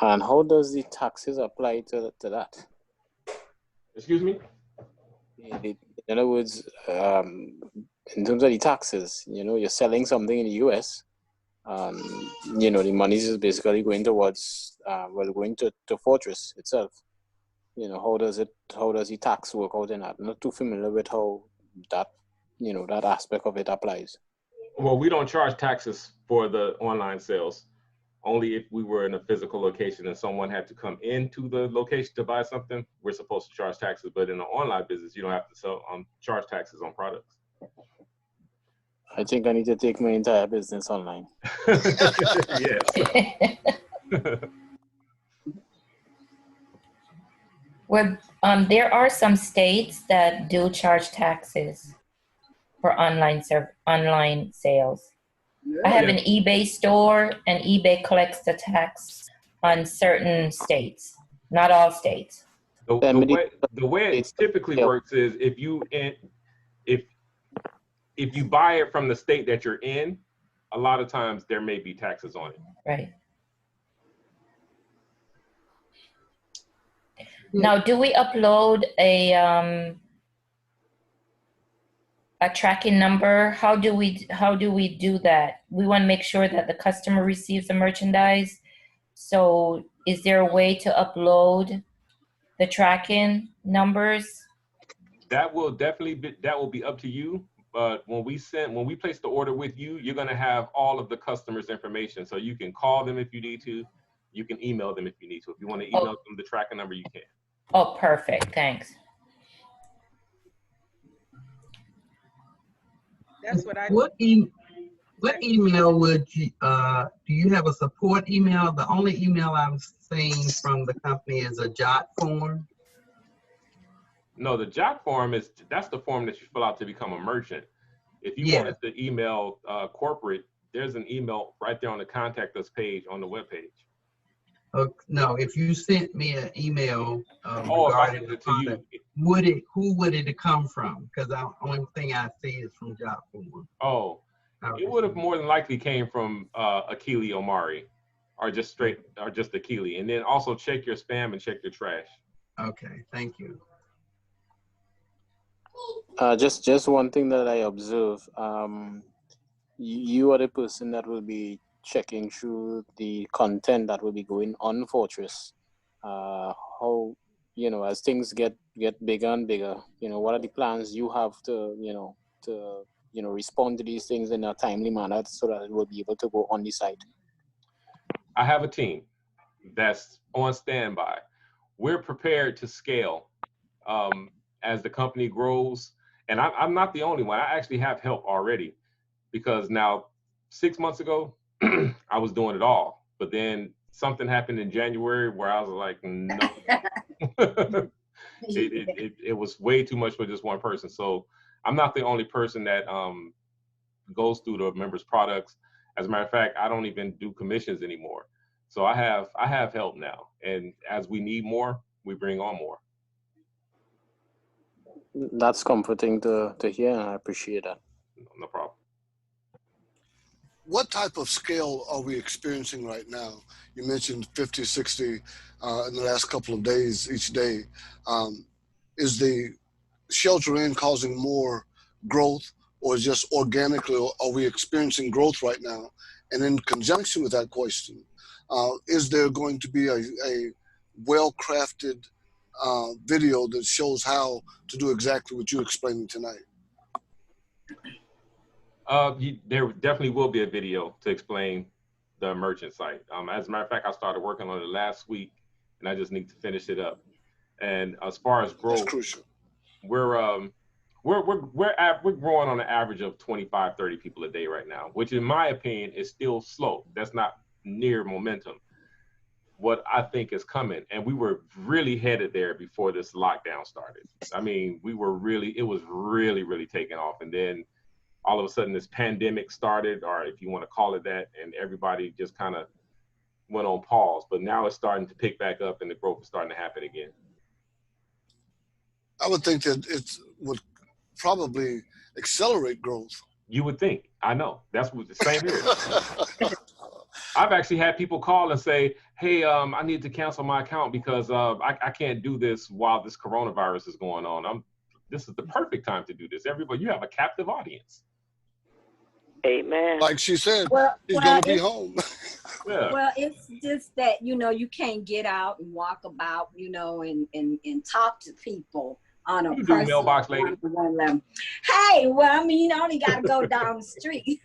And how does the taxes apply to that? Excuse me? In other words, in terms of the taxes, you're selling something in the US, the money is basically going towards, going to Fortress itself. How does the tax work out in that? I'm not too familiar with how that, that aspect of it applies. Well, we don't charge taxes for the online sales. Only if we were in a physical location and someone had to come into the location to buy something, we're supposed to charge taxes. But in an online business, you don't have to charge taxes on products. I think I need to take my entire business online. Yeah. Well, there are some states that do charge taxes for online sales. I have an eBay store, and eBay collects the tax on certain states, not all states. The way it typically works is if you buy it from the state that you're in, a lot of times there may be taxes on it. Right. Now, do we upload a tracking number? How do we do that? We want to make sure that the customer receives the merchandise. So is there a way to upload the tracking numbers? That will be up to you. But when we place the order with you, you're going to have all of the customer's information. So you can call them if you need to. You can email them if you need to. If you want to email them the tracking number, you can. Oh, perfect. Thanks. That's what I. What email would you, do you have a support email? The only email I've seen from the company is a JOT form. No, the JOT form that's the form that you fill out to become a merchant. If you wanted to email corporate, there's an email right there on the contact us page on the webpage. No, if you sent me an email if I sent it to you, who would it come from? Because the only thing I see is from JOT form. Oh, it would have more than likely came from Akili Omari, or just Akili, and then also check your spam and check your trash. Okay, thank you. Just one thing that I observe, you are the person that will be checking through the content that will be going on Fortress. How, as things get bigger and bigger, what are the plans you have to, respond to these things in a timely manner so that it will be able to go on the site? I have a team that's on standby. We're prepared to scale as the company grows. And I'm not the only one. I actually have help already, because now 6 months ago, I was doing it all. But then something happened in January where I was like, no. it was way too much for just one person. So I'm not the only person that goes through the members' products. As a matter of fact, I don't even do commissions anymore. So I have help now. And as we need more, we bring on more. That's comforting to hear, and I appreciate that. No problem. What type of scale are we experiencing right now? You mentioned 50, 60 in the last couple of days, each day. Is the shelter in causing more growth, or just organically, are we experiencing growth right now? And in conjunction with that question, is there going to be a well-crafted video that shows how to do exactly what you're explaining tonight? There definitely will be a video to explain the merchant site. As a matter of fact, I started working on it last week, and I just need to finish it up. And as far as growth, that's crucial. We're growing on an average of 25, 30 people a day right now, which in my opinion is still slow. That's not near momentum. What I think is coming, and we were really headed there before this lockdown started. I mean, it was really taking off, and then all of a sudden this pandemic started, or if you want to call it that, and everybody just kind of went on pause. But now it's starting to pick back up, and the growth is starting to happen again. I would think that it would probably accelerate growth. You would think. I know. That's what the same here. I've actually had people call and say, hey, I need to cancel my account because I can't do this while this coronavirus is going on. This is the perfect time to do this. Everybody, you have a captive audience. Amen. Like she said, Well, he's going to be home. Yeah. Well, it's just that, you can't get out and walk about, and talk to people on a personal mailbox lady. level. Hey, well, you only got to go down the street.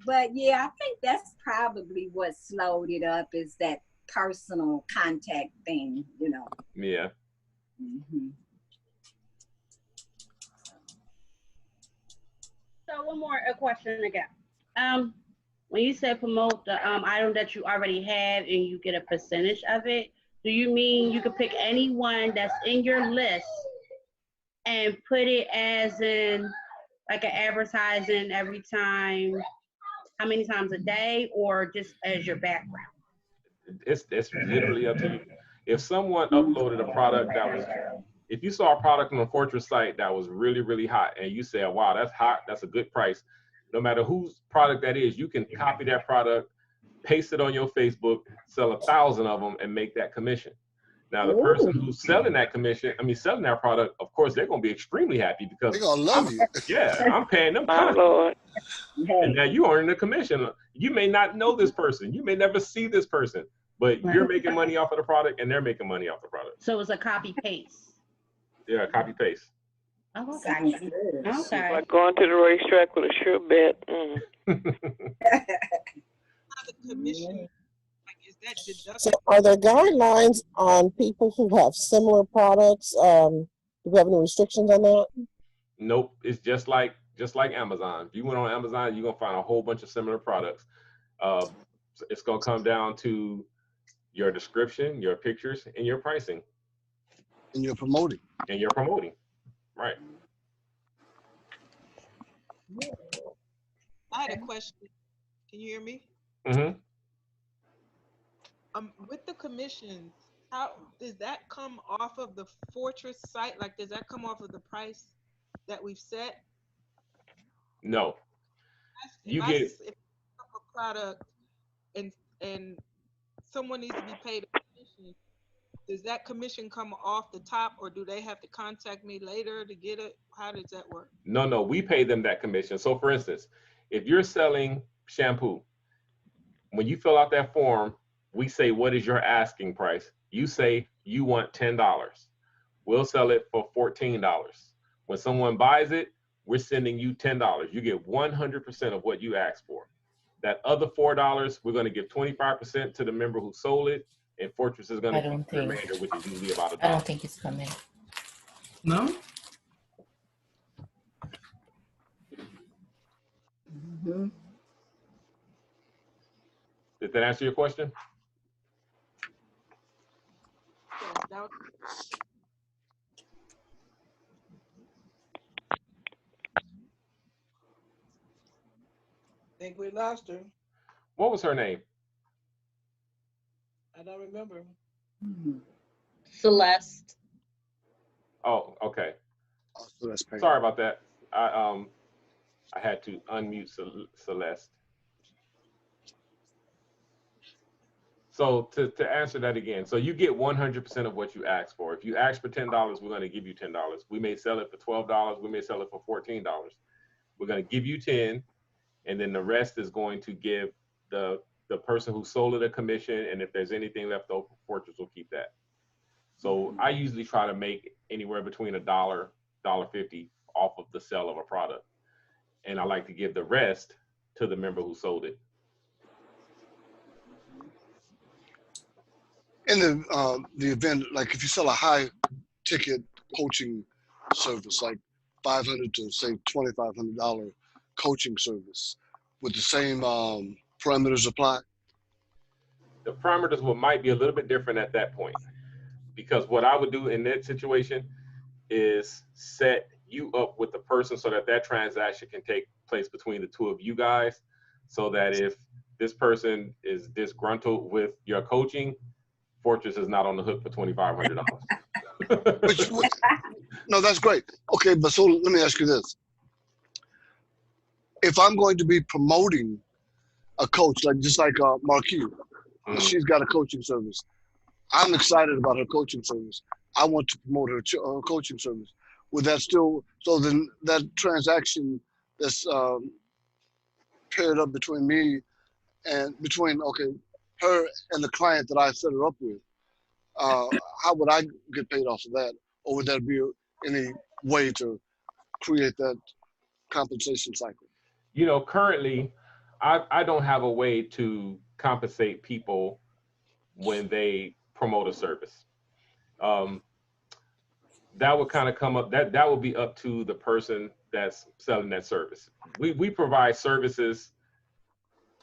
But yeah, I think that's probably what slowed it up, is that personal contact thing, Yeah. Mm-hmm. So one more question again. When you said promote the item that you already have and you get a percentage of it, do you mean you could pick anyone that's in your list and put it as in like an advertising every time, how many times a day, or just as your background? It's literally up to you. If someone uploaded a product if you saw a product on the Fortress site that was really hot, and you said, wow, that's hot, that's a good price, no matter whose product that is, you can copy that product, paste it on your Facebook, sell 1,000 of them, and make that commission. Now, the person who's selling that product, of course, they're going to be extremely happy because they're going to love you. Yeah, I'm paying them. My Lord. And now you earning a commission. You may not know this person. You may never see this person, but you're making money off of the product, and they're making money off the product. So it's a copy paste. Yeah, copy paste. Oh, okay. Okay. Like going to the racetrack with a sure bet. So are there guidelines on people who have similar products? Do we have any restrictions on that? Nope. It's just like Amazon. If you went on Amazon, you're gonna find a whole bunch of similar products. It's gonna come down to your description, your pictures, and your pricing. And you're promoting. Right. I had a question. Can you hear me? Mm-hmm. With the commissions, how does that come off of the Fortress site? Like, does that come off of the price that we've set? No. If I pick up a product and someone needs to be paid a commission, does that commission come off the top, or do they have to contact me later to get it? How does that work? No, we pay them that commission. So for instance, if you're selling shampoo, when you fill out that form, we say, what is your asking price? You say you want $10. We'll sell it for $14. When someone buys it, we're sending you $10. You get 100% of what you asked for. That other $4, we're going to give 25% to the member who sold it, and Fortress is going to keep the remainder, which is usually about $1. I don't think it's coming. No? Mm-hmm. Did that answer your question? I think we lost her. What was her name? I don't remember. Celeste. Oh, okay. So that's Sorry about that. I had to unmute Celeste. So to answer that again, so you get 100% of what you ask for. If you ask for $10, we're going to give you $10. We may sell it for $12. We may sell it for $14. We're going to give you 10, and then the rest is going to give the person who sold it a commission. And if there's anything left over, Fortress will keep that. So I usually try to make anywhere between $1, $1.50 off of the sale of a product, and I like to give the rest to the member who sold it. In the event, like if you sell a high ticket coaching service, like $500 to say $2,500 coaching service, would the same parameters apply? The parameters might be a little bit different at that point, because what I would do in that situation is set you up with the person so that that transaction can take place between the two of you guys, so that if this person is disgruntled with your coaching, Fortress is not on the hook for $2,500. No, that's great. Okay, but so let me ask you this. If I'm going to be promoting a coach, like just like Marquis, she's got a coaching service. I'm excited about her coaching service. I want to promote her coaching service. Would that still, so then that transaction that's paired up between me and her and the client that I set her up with, how would I get paid off of that? Or would that be any way to create that compensation cycle? You know, currently, I don't have a way to compensate people when they promote a service. That would kind of come up, that would be up to the person that's selling that service. We provide services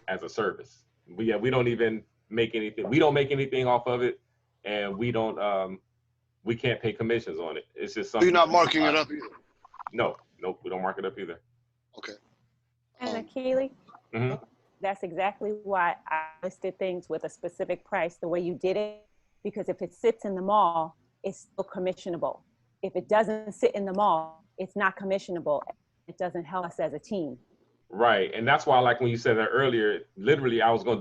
as a service. We don't even make anything. We don't make anything off of it, and we don't. We can't pay commissions on it. It's just something. You're not marking it up either. No, nope, we don't mark it up either. Okay. And Keely, Mm-hmm. that's exactly why I listed things with a specific price the way you did it, because if it sits in the mall, it's still commissionable. If it doesn't sit in the mall, it's not commissionable. It doesn't help us as a team. Right, and that's why, like when you said that earlier, literally I was gonna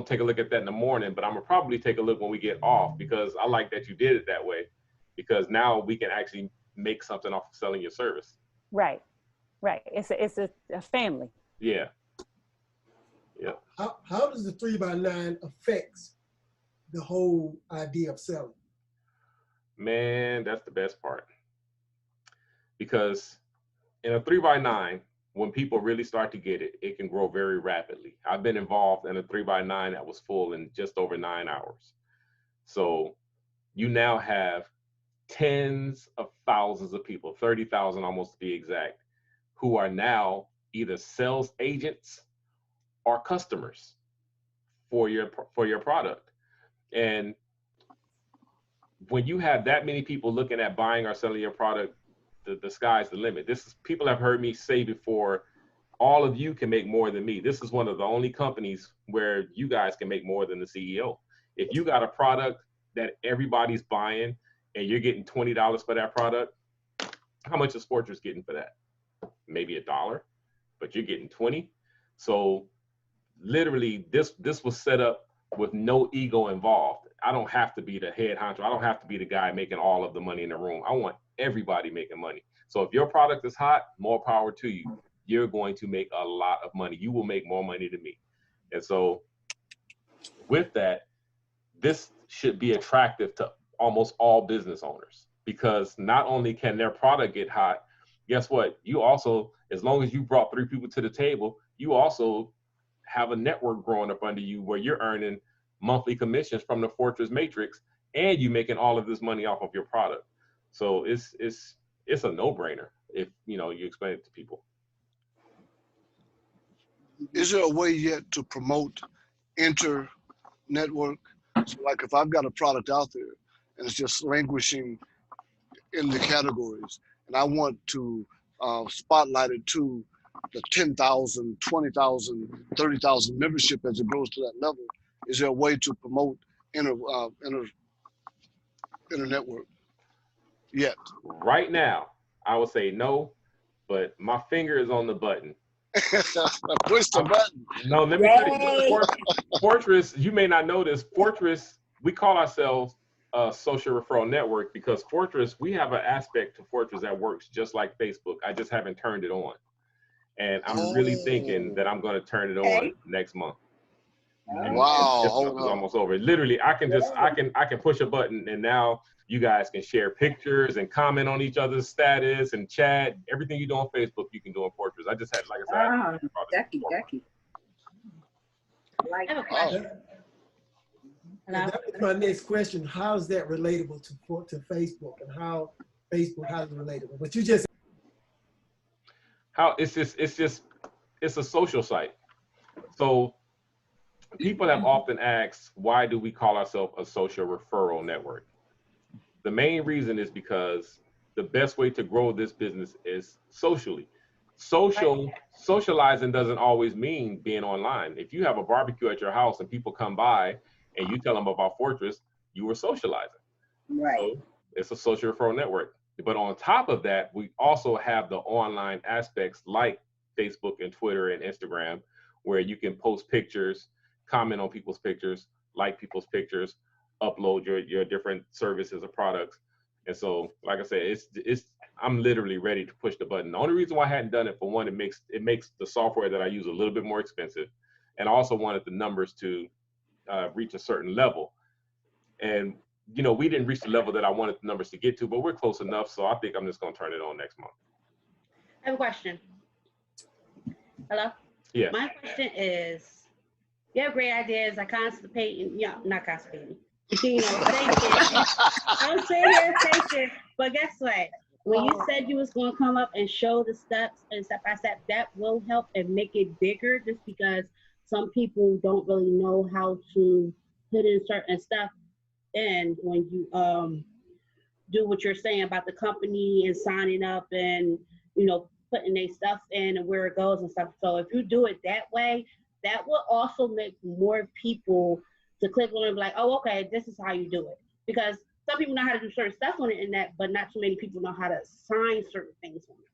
take a look at that in the morning, but I'm gonna probably take a look when we get off, because I like that you did it that way, because now we can actually make something off of selling your service. Right, right. It's a family. Yeah. Yeah. How does the 3x9 affect the whole idea of selling? Man, that's the best part. Because in a 3x9, when people really start to get it, it can grow very rapidly. I've been involved in a 3x9 that was full in just over 9 hours. So you now have tens of thousands of people, 30,000 almost to be exact, who are now either sales agents or customers for your product. And when you have that many people looking at buying or selling your product, the sky's the limit. People have heard me say before, all of you can make more than me. This is one of the only companies where you guys can make more than the CEO. If you got a product that everybody's buying and you're getting $20 for that product, how much is Fortress getting for that? Maybe $1, but you're getting 20. So literally this was set up with no ego involved. I don't have to be the head honcho. I don't have to be the guy making all of the money in the room. I want everybody making money. So if your product is hot, more power to you. you're going to make a lot of money. You will make more money than me. And so with that, this should be attractive to almost all business owners, because not only can their product get hot, guess what? You also, as long as you brought 3 people to the table, you also have a network growing up under you where you're earning monthly commissions from the Fortress Matrix, and you making all of this money off of your product. So it's a no-brainer if you explain it to people. Is there a way yet to promote inter-network? So like if I've got a product out there and it's just languishing in the categories, and I want to spotlight it to the 10,000, 20,000, 30,000 membership as it grows to that level, is there a way to promote inter-network yet? Right now, I would say no, but my finger is on the button. Push the button. No, let me tell you, Fortress, you may not know this, Fortress, we call ourselves a social referral network because Fortress, we have an aspect to Fortress that works just like Facebook. I just haven't turned it on. And I'm really thinking that I'm going to turn it on next month. Wow. This month is almost over. Literally, I can push a button and now you guys can share pictures and comment on each other's status and chat. Everything you do on Facebook, you can do on Fortress. I just had, like I said, Ducky. I have a question. That was my next question. How is that relatable to Facebook, and how is it relatable? But you just it's a social site. So people have often asked, why do we call ourselves a social referral network? The main reason is because the best way to grow this business is socially. Socializing doesn't always mean being online. If you have a barbecue at your house and people come by and you tell them about Fortress, you were socializing. Right. So it's a social referral network. But on top of that, we also have the online aspects like Facebook and Twitter and Instagram, where you can post pictures, comment on people's pictures, like people's pictures, upload your different services or products. And so, like I said, I'm literally ready to push the button. The only reason why I hadn't done it, for one, it makes the software that I use a little bit more expensive, and I also wanted the numbers to reach a certain level. And we didn't reach the level that I wanted the numbers to get to, but we're close enough. So I think I'm just going to turn it on next month. I have a question. Hello? Yeah. My question is, you have great ideas. I constipate, not constipating. Thinking. I'm sitting here thinking, but guess what? When you said you was going to come up and show the steps and step by step, that will help and make it bigger, just because some people don't really know how to put in certain stuff. And when you do what you're saying about the company and signing up and putting their stuff in and where it goes and stuff. So if you do it that way, that will also make more people to click on it and be like, oh, okay, this is how you do it. Because some people know how to do certain stuff on the internet, but not too many people know how to sign certain things on it.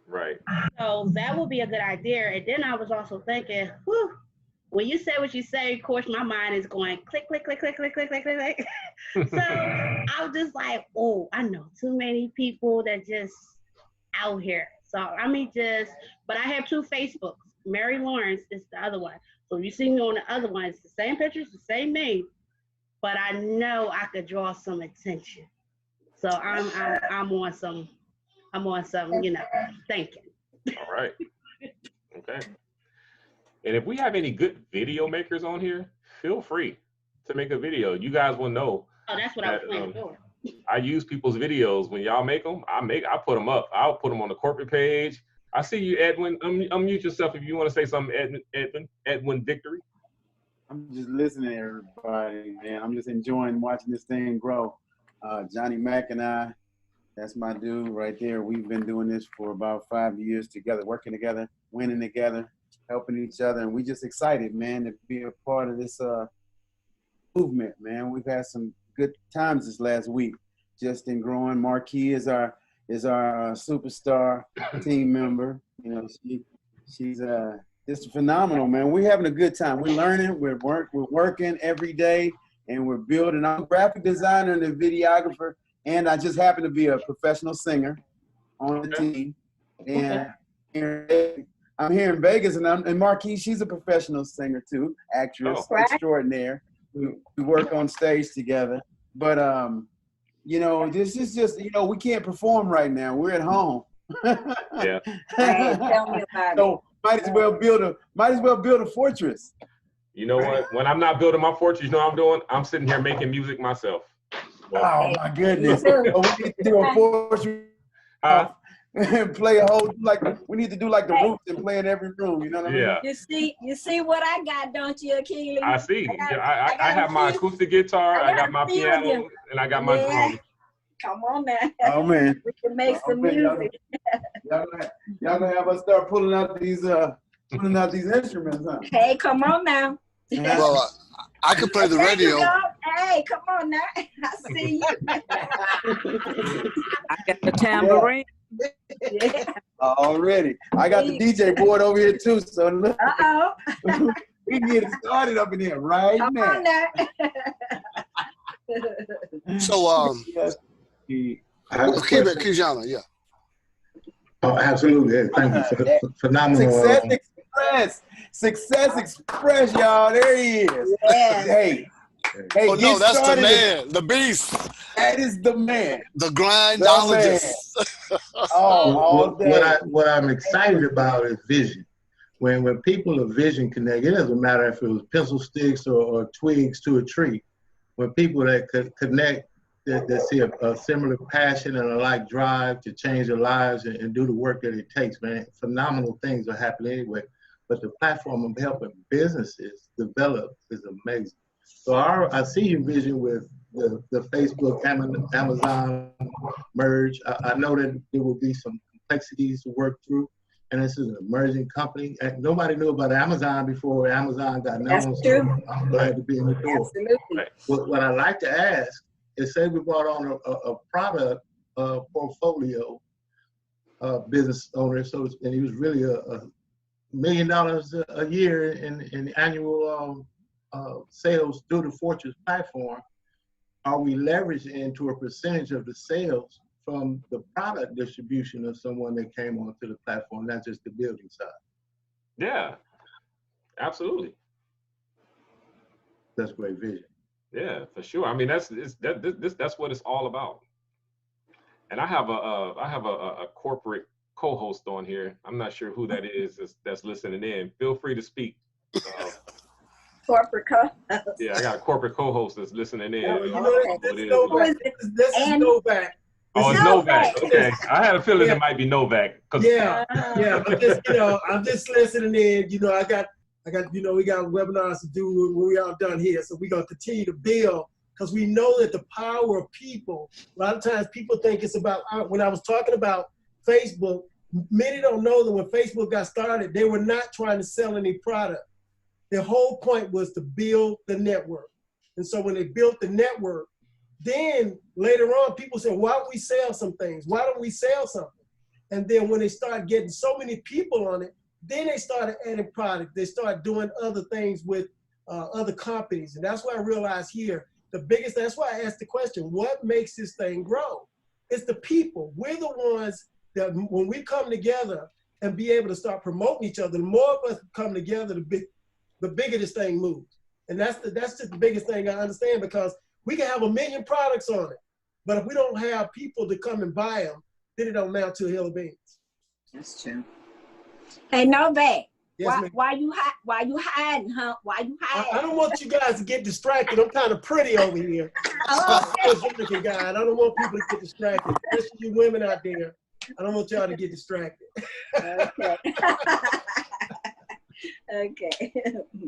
Right. So that would be a good idea. And then I was also thinking, when you say what you say, of course, my mind is going click, click, click, click, click, click, click, click, click. So I was just like, oh, I know too many people that just out here. So but I have 2 Facebooks. Mary Lawrence is the other one. So you see me on the other one, it's the same pictures, the same name, but I know I could draw some attention. So I'm on some thinking. All right. Okay. And if we have any good video makers on here, feel free to make a video. You guys will know. Oh, that's what I was planning for. I use people's videos. When y'all make them, I put them up. I'll put them on the corporate page. I see you, Edwin. Unmute yourself if you want to say something, Edwin Victory. I'm just listening to everybody, man. I'm just enjoying watching this thing grow. Johnny Mack and I, that's my dude right there. We've been doing this for about 5 years together, working together, winning together, helping each other. And we just excited, man, to be a part of this movement, man. We've had some good times this last week, just in growing. Marquis is our superstar team member. She's just phenomenal, man. We're having a good time. We're learning. We're working every day, and we're building. I'm a graphic designer and a videographer, and I just happen to be a professional singer on the team. And I'm here in Vegas, and Marquise, she's a professional singer too, actress extraordinaire. We work on stage together, but you know, this is just, you know, we can't perform right now. We're at home. Yeah. Hey, tell me about So might as well build a fortress. You know what? When I'm not building my fortress, you know what I'm doing? I'm sitting here making music myself. Oh my goodness! Oh, we need to do a fortress. Play a whole, like, we need to do like the Roots and play in every room. You know what I mean? You see what I got, don't you, Achilles? I see. I have my acoustic guitar, I got my piano, and I got my drums. Come on now. Oh man. We can make some music. Y'all gonna have us start pulling out these instruments, huh? Hey, come on now. Well, I could play the radio. Hey, come on now. I see you. I got the tambourine. Yeah. Already. I got the DJ board over here too, so look. We can get it started up in here right come now. On now. So Kijana, yeah. Oh, absolutely. Thank you for the phenomenal. Success Express, y'all. There he is. Yes. Hey, oh no, that's the man, the beast. That is the man. The grindologist. What I'm excited about is vision. When people are vision connected, it doesn't matter if it was pencil sticks or twigs to a tree. When people that connect, that see a similar passion and a like drive to change their lives and do the work that it takes, man, phenomenal things are happening anyway. But the platform of helping businesses develop is amazing. So I see your vision with the Facebook Amazon merge. I know that there will be some complexities to work through, and this is an emerging company. And nobody knew about Amazon before Amazon got known. That's true. So I'm glad to be in the door. Absolutely. What I'd like to ask is, say we brought on a product portfolio business owner, and he was really a $1 million a year in annual sales through the Fortress platform. Are we leveraged into a percentage of the sales from the product distribution of someone that came onto the platform, not just the building side? Yeah, absolutely. That's great vision. Yeah, for sure. I mean, that's what it's all about. And I have a corporate co-host on here. I'm not sure who that is that's listening in. Feel free to speak. Corporate co-host. Yeah, I got a corporate co-host that's listening in. You know, this is Novak. Oh, it's Novak. Okay, I had a feeling it might be Novak. Yeah. I'm just listening in. You know, I got, we got webinars to do when we are done here. So we're gonna continue to build, because we know that the power of people. A lot of times people think it's about. When I was talking about Facebook, many don't know that when Facebook got started, they were not trying to sell any product. Their whole point was to build the network. And so when they built the network, then later on, people said, why don't we sell some things? Why don't we sell something? And then when they started getting so many people on it, then they started adding product. They started doing other things with other companies. And that's why I realized here, that's why I asked the question, what makes this thing grow? It's the people. We're the ones that when we come together and be able to start promoting each other, the more of us come together, the bigger this thing moves. And that's just the biggest thing I understand, because we can have 1 million products on it, but if we don't have people to come and buy them, then it don't amount to a hill of beans. That's true. Hey, Novak, yes, why you hiding, huh? Why you hiding? I don't want you guys to get distracted. I'm kind of pretty over here. Oh, okay. I don't want people to get distracted, especially you women out there. I don't want y'all to get distracted. Okay. Okay.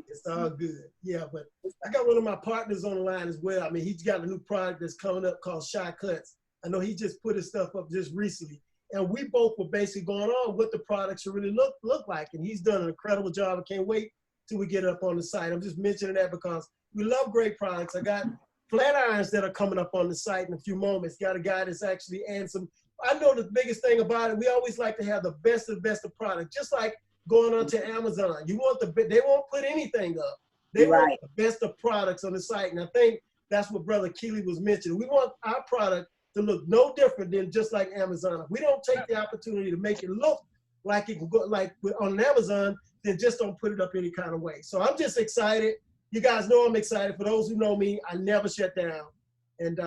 It's all good. Yeah, but I got one of my partners on the line as well. I mean, he's got a new product that's coming up called Shy Cuts. I know he just put his stuff up just recently. And we both were basically going on what the product should really look like. And he's done an incredible job. I can't wait till we get up on the site. I'm just mentioning that because we love great products. I got flat irons that are coming up on the site in a few moments. Got a guy that's actually adding some. I know the biggest thing about it, we always like to have the best of product, just like going on to Amazon. They won't put anything up. They want the best of products on the site. And I think that's what Brother Keeley was mentioning. We want our product to look no different than just like Amazon. If we don't take the opportunity to make it look like it can go like on Amazon, then just don't put it up any kind of way. So I'm just excited. You guys know I'm excited. For those who know me, I never shut down. And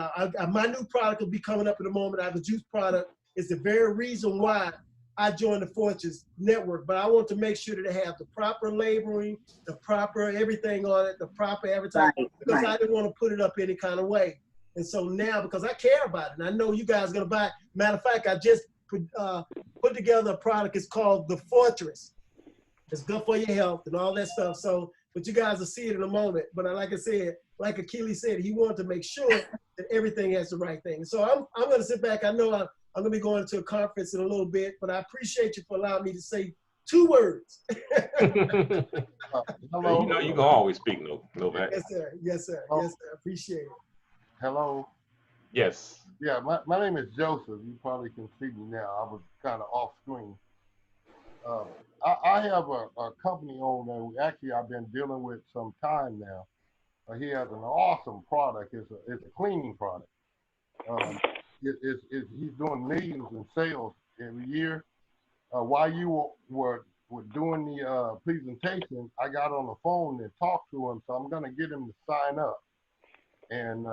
my new product will be coming up in a moment. I have a juice product. It's the very reason why I joined the Fortress Network. But I want to make sure that they have the proper labeling, the proper everything on it, the proper advertising, because I didn't want to put it up any kind of way. And so now, because I care about it, and I know you guys are going to buy it. Matter of fact, I just put together a product. It's called the Fortress. It's good for your health and all that stuff. So, but you guys will see it in a moment. But like I said, like Achilles said, he wanted to make sure that everything has the right thing. So I'm going to sit back. I know I'm going to be going to a conference in a little bit, but I appreciate you for allowing me to say 2 words. Hello. You know, you can always speak, Novak. Yes, sir. Yes, sir. Yes, sir. Appreciate it. Hello. Yes. Yeah, my name is Joseph. You probably can see me now. I was kind of off screen. I have a company owner who actually I've been dealing with some time now. He has an awesome product. It's a cleaning product. He's doing millions in sales every year. While you were doing the presentation, I got on the phone and talked to him, so I'm going to get him to sign up and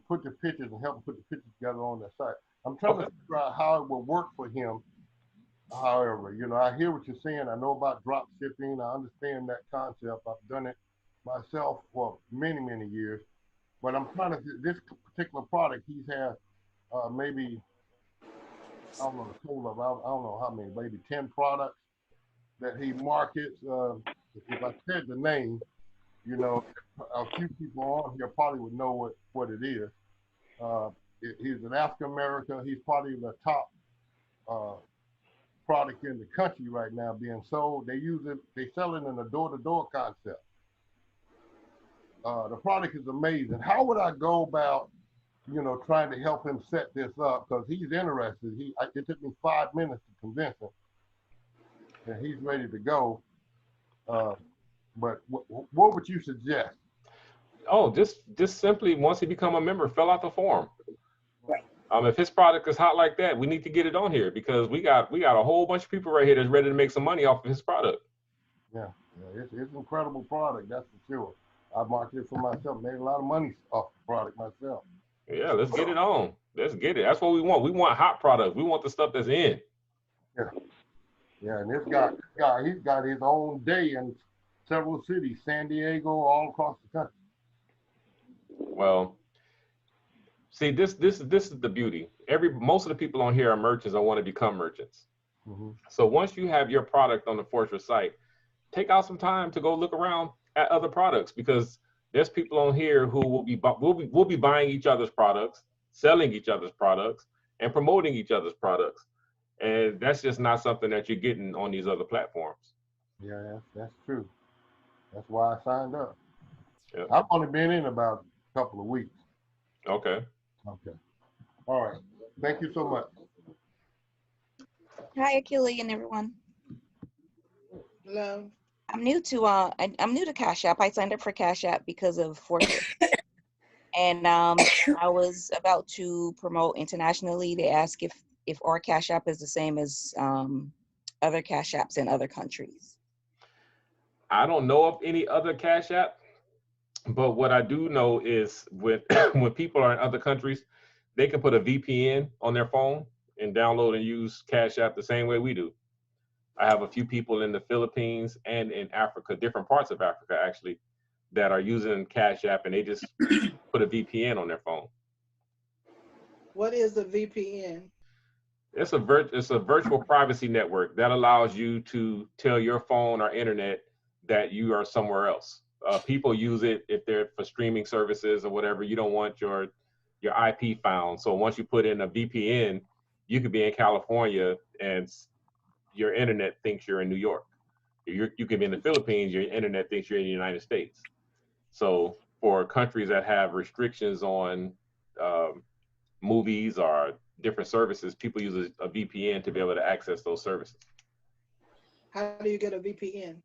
put the pictures and help him put the pictures together on the site. I'm trying to figure out how it will work for him. However, you know, I hear what you're saying. I know about drop shipping. I understand that concept. I've done it myself for many, many years. But I'm trying to, this particular product, he's had maybe, I don't know the total of, I don't know how many, maybe 10 products that he markets. If I said the name, you know, a few people on here probably would know what it is. He's in African America. He's probably the top product in the country right now being sold. They sell it in a door-to-door concept. The product is amazing. How would I go about, you know, trying to help him set this up? Because he's interested. It took me 5 minutes to convince him, and he's ready to go. But what would you suggest? Oh, just simply once he become a member, fill out the form. If his product is hot like that, we need to get it on here because we got a whole bunch of people right here that's ready to make some money off of his product. Yeah, it's an incredible product, that's for sure. I marketed it for myself, made a lot of money off the product myself. Yeah, let's get it on. Let's get it. That's what we want. We want hot products. We want the stuff that's in. Yeah, and this guy, he's got his own day in several cities, San Diego, all across the country. Well, see, this is the beauty. Most of the people on here are merchants or want to become merchants. Mm-hmm. So once you have your product on the Fortress site, take out some time to go look around at other products because there's people on here who will be buying each other's products, selling each other's products, and promoting each other's products. And that's just not something that you're getting on these other platforms. Yeah, that's true. That's why I signed up. Yep. I've only been in about a couple of weeks. Okay. All right. Thank you so much. Hi, Achilles and everyone. Hello. I'm new to Cash App. I signed up for Cash App because of Fortress. And I was about to promote internationally. They asked if our Cash App is the same as other Cash Apps in other countries. I don't know of any other Cash App, but what I do know is when people are in other countries, they can put a VPN on their phone and download and use Cash App the same way we do. I have a few people in the Philippines and in Africa, different parts of Africa actually, that are using Cash App and they just put a VPN on their phone. What is a VPN? It's a virtual privacy network that allows you to tell your phone or internet that you are somewhere else. People use it if they're for streaming services or whatever. You don't want your IP found. So once you put in a VPN, you could be in California and your internet thinks you're in New York. You could be in the Philippines, your internet thinks you're in the United States. So for countries that have restrictions on movies or different services, people use a VPN to be able to access those services. How do you get a VPN?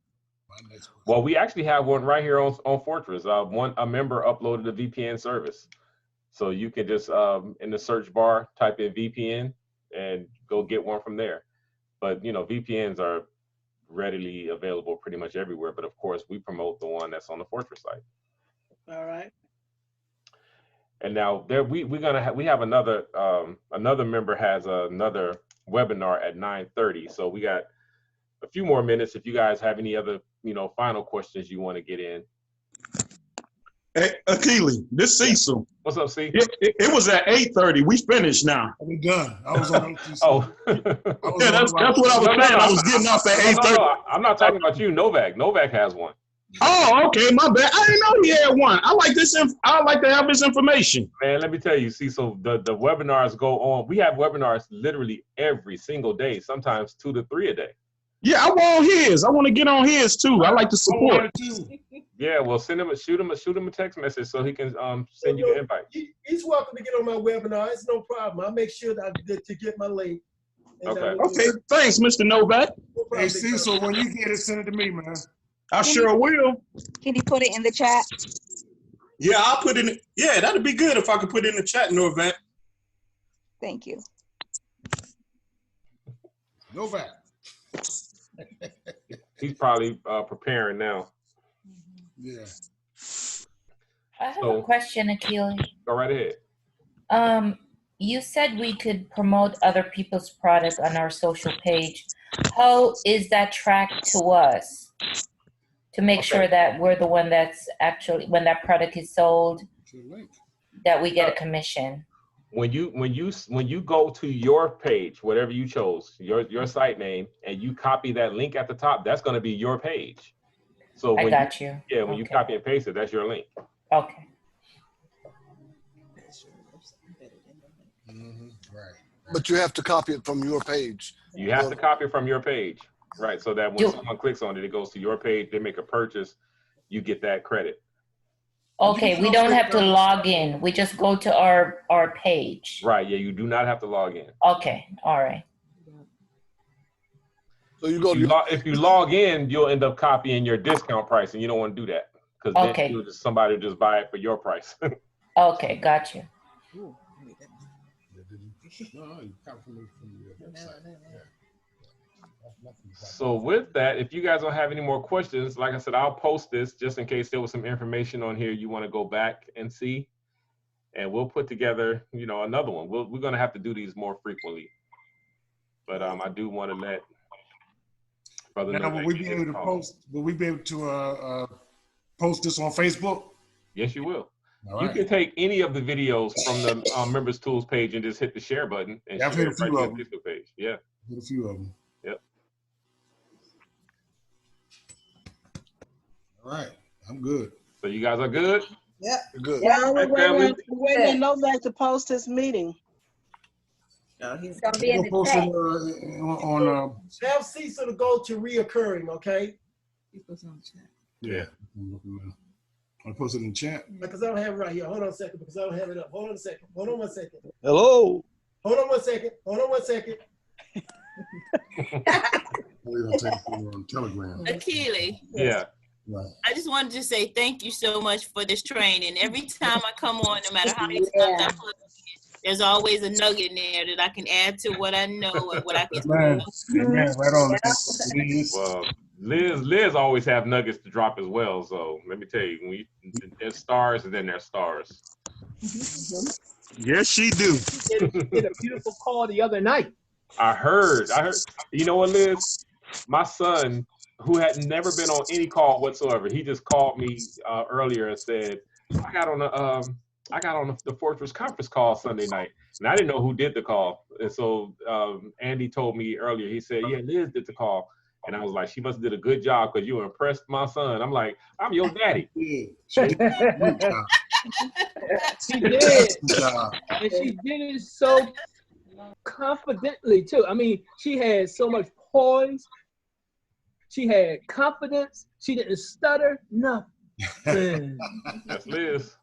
Well, we actually have one right here on Fortress. A member uploaded a VPN service. So you can just, in the search bar, type in VPN and go get one from there. But, you know, VPNs are readily available pretty much everywhere. But of course, we promote the one that's on the Fortress site. All right. And now there we have another another member has another webinar at 9:30. So we got a few more minutes if you guys have any other, you know, final questions you want to get in. Hey, Akili, this Cecil. What's up, C? It was at 8:30. We finished now. We done. I was on OTC. Oh. Yeah, that's what I was saying. I was getting off at 8:30. No, I'm not talking about you, Novak. Novak has one. Oh, okay, my bad. I didn't know he had one. I like this. I like to have this information. Man, let me tell you, see, so the webinars go on. We have webinars literally every single day, sometimes 2 to 3 a day. Yeah, I want his. I want to get on his too. I like to support. Yeah, well, shoot him a text message so he can send you the invite. He's welcome to get on my webinar. It's no problem. I'll make sure that to get my link. Okay. Okay. Thanks, Mr. Novak. Hey, Cecil, when you get it, send it to me, man. I sure will. Can you put it in the chat? Yeah, I'll put it in. Yeah, that'd be good if I could put it in the chat, Novak. Thank you. Novak. He's probably preparing now. Yeah. I have a question, Akili. Go right ahead. You said we could promote other people's products on our social page. How is that tracked to us to make sure that we're the one that's actually, when that product is sold, that we get a commission? When you go to your page, whatever you chose, your site name, and you copy that link at the top, that's going to be your page. So I got you. Yeah, when you copy and paste it, that's your link. Okay. Right. But you have to copy it from your page. You have to copy it from your page, right? So that when someone clicks on it, it goes to your page. They make a purchase, you get that credit. Okay, we don't have to log in. We just go to our page. Right. Yeah, you do not have to log in. Okay. All right. So you go. If you log in, you'll end up copying your discount price, and you don't want to do that because then somebody will just buy it for your price. Okay, got you. So with that, if you guys don't have any more questions, like I said, I'll post this just in case there was some information on here you want to go back and see, and we'll put together, you know, another one. We're going to have to do these more frequently, but I do want to let Brother. Now, will we be able to post? Will we be able to post this on Facebook? Yes, you will. All You right. can take any of the videos from the members tools page and just hit the share button and Yeah, I've share hit it a right few to of the them. Facebook page. Yeah. Hit a few of them. Yep. All right, I'm good. So you guys are good? Yeah. Good. Well, we're Right, family. waiting on Novak to post his meeting. It's gonna be in We'll the post chat. it on Have Cecil to go to reoccurring, okay? yeah. I'll post it in the chat. Because I don't have it right here. Hold on a second, because I don't have it up. Hold on a second. Hold on 1 second. Hello. Hold on 1 second. Hold on 1 second. We're gonna take it on Telegram. Akili, Yeah. Right. I just wanted to say thank you so much for this training. Every time I come on, no matter how many times I plug in, there's always a nugget in there that I can add to what I know and what I can Man, right on. Well, Liz always have nuggets to drop as well. So let me tell you, there's stars and then there's stars. Yes, she do. Did a beautiful call the other night. I heard. You know what, Liz? My son, who had never been on any call whatsoever, he just called me earlier and said, I got on the Fortress conference call Sunday night, and I didn't know who did the call. And so Andy told me earlier. He said, "Yeah, Liz did the call," and I was like, "She must have did a good job because you impressed my son." I'm like, "I'm your daddy." Yeah, she did a good job. She did. And she did it so confidently too. I mean, she had so much poise. She had confidence. She didn't stutter. Nothing. That's Liz.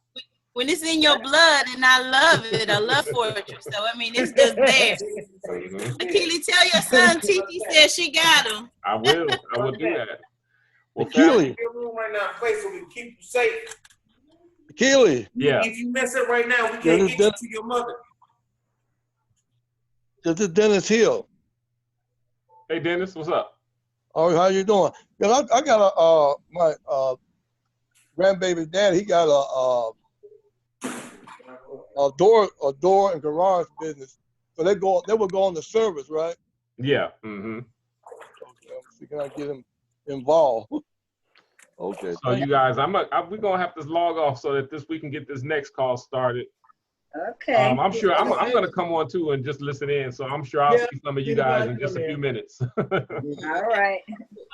When it's in your blood, and I love it. I love Fortress. So, I mean, it's just there. Akili, tell your son Titi said she got him. I will do that. Well, Akili. Right now, place so we can keep you safe. Akili. Yeah. If you mess up right now, we can't get you to your mother. This is Dennis Hill. Hey, Dennis, what's up? Oh, how you doing? Yeah, I got my grandbaby dad. He got a door and garage business. So they would go on the service, right? Yeah. Mm-hmm. Okay, so can I get him involved? Okay. So you guys, we're gonna have to log off so that we can get this next call started. Okay. I'm sure I'm gonna come on too and just listen in. So I'm sure I'll see some of you guys in just a few minutes. All right.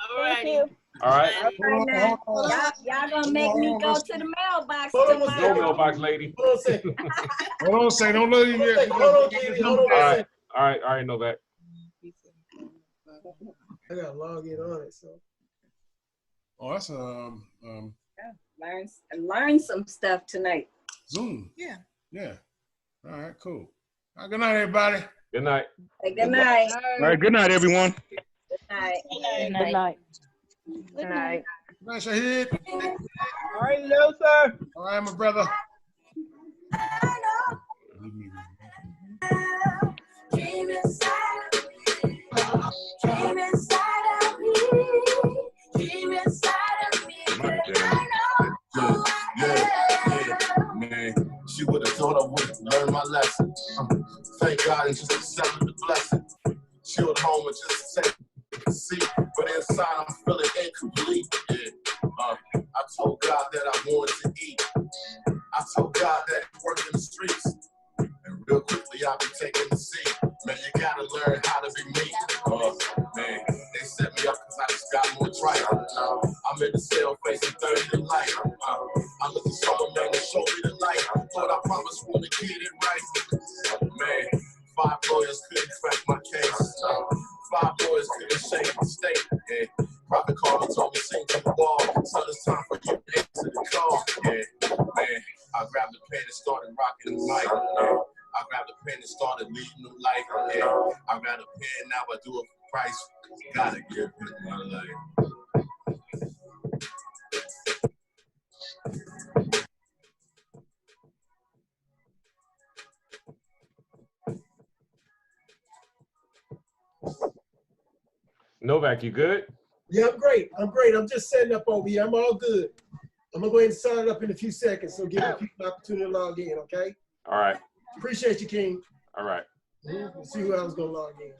All righty. All right. All right now. Y'all gonna make me go to the mailbox Let's go, mailbox lady. Hold on a second. Don't let him yet. Hold on. All right, Novak. I gotta log in on it, so. Oh, that's Learn some stuff tonight. Zoom. Yeah. Yeah. All right, cool. All right, good night, everybody. Good night. Hey, good night. All right, good night, everyone. Good night. Good night. Good night. Good night, Shahid. All right, hello, sir. All right, my brother. Dream inside of me. Dream inside of me. Dream inside of me. Yeah, man. She would have thought I would have learned my lesson. Thank God and just accepted the blessing. She was home and just said, see, but inside I'm feeling incomplete. Yeah. I told God that I wanted to eat. I told God that I work in the streets. And real quickly I'll be taking the seat. Man, you gotta learn how to be me. Man, they set me up because I just got more tripe. I'm in the cell facing 30 to life. I'm looking for someone, man, to show me the light. Thought I promised when to get it right. Man, 5 lawyers couldn't crack my case. 5 lawyers couldn't shake the state. Yeah. Prophet called me, told me sing to the wall. So it's time for you to answer the call. Yeah, man. I grabbed the pen and started rocking the mic. Yeah. I grabbed the pen and started leading them life. Yeah. I grabbed a pen, now I do it for price. Gotta give it my life. Novak, you good? Yeah, I'm great. I'm just setting up over here. I'm all good. I'm gonna go ahead and sign it up in a few seconds, so give people an opportunity to log in, okay? All right. Appreciate you, King. All right. Let's see who else gonna log in.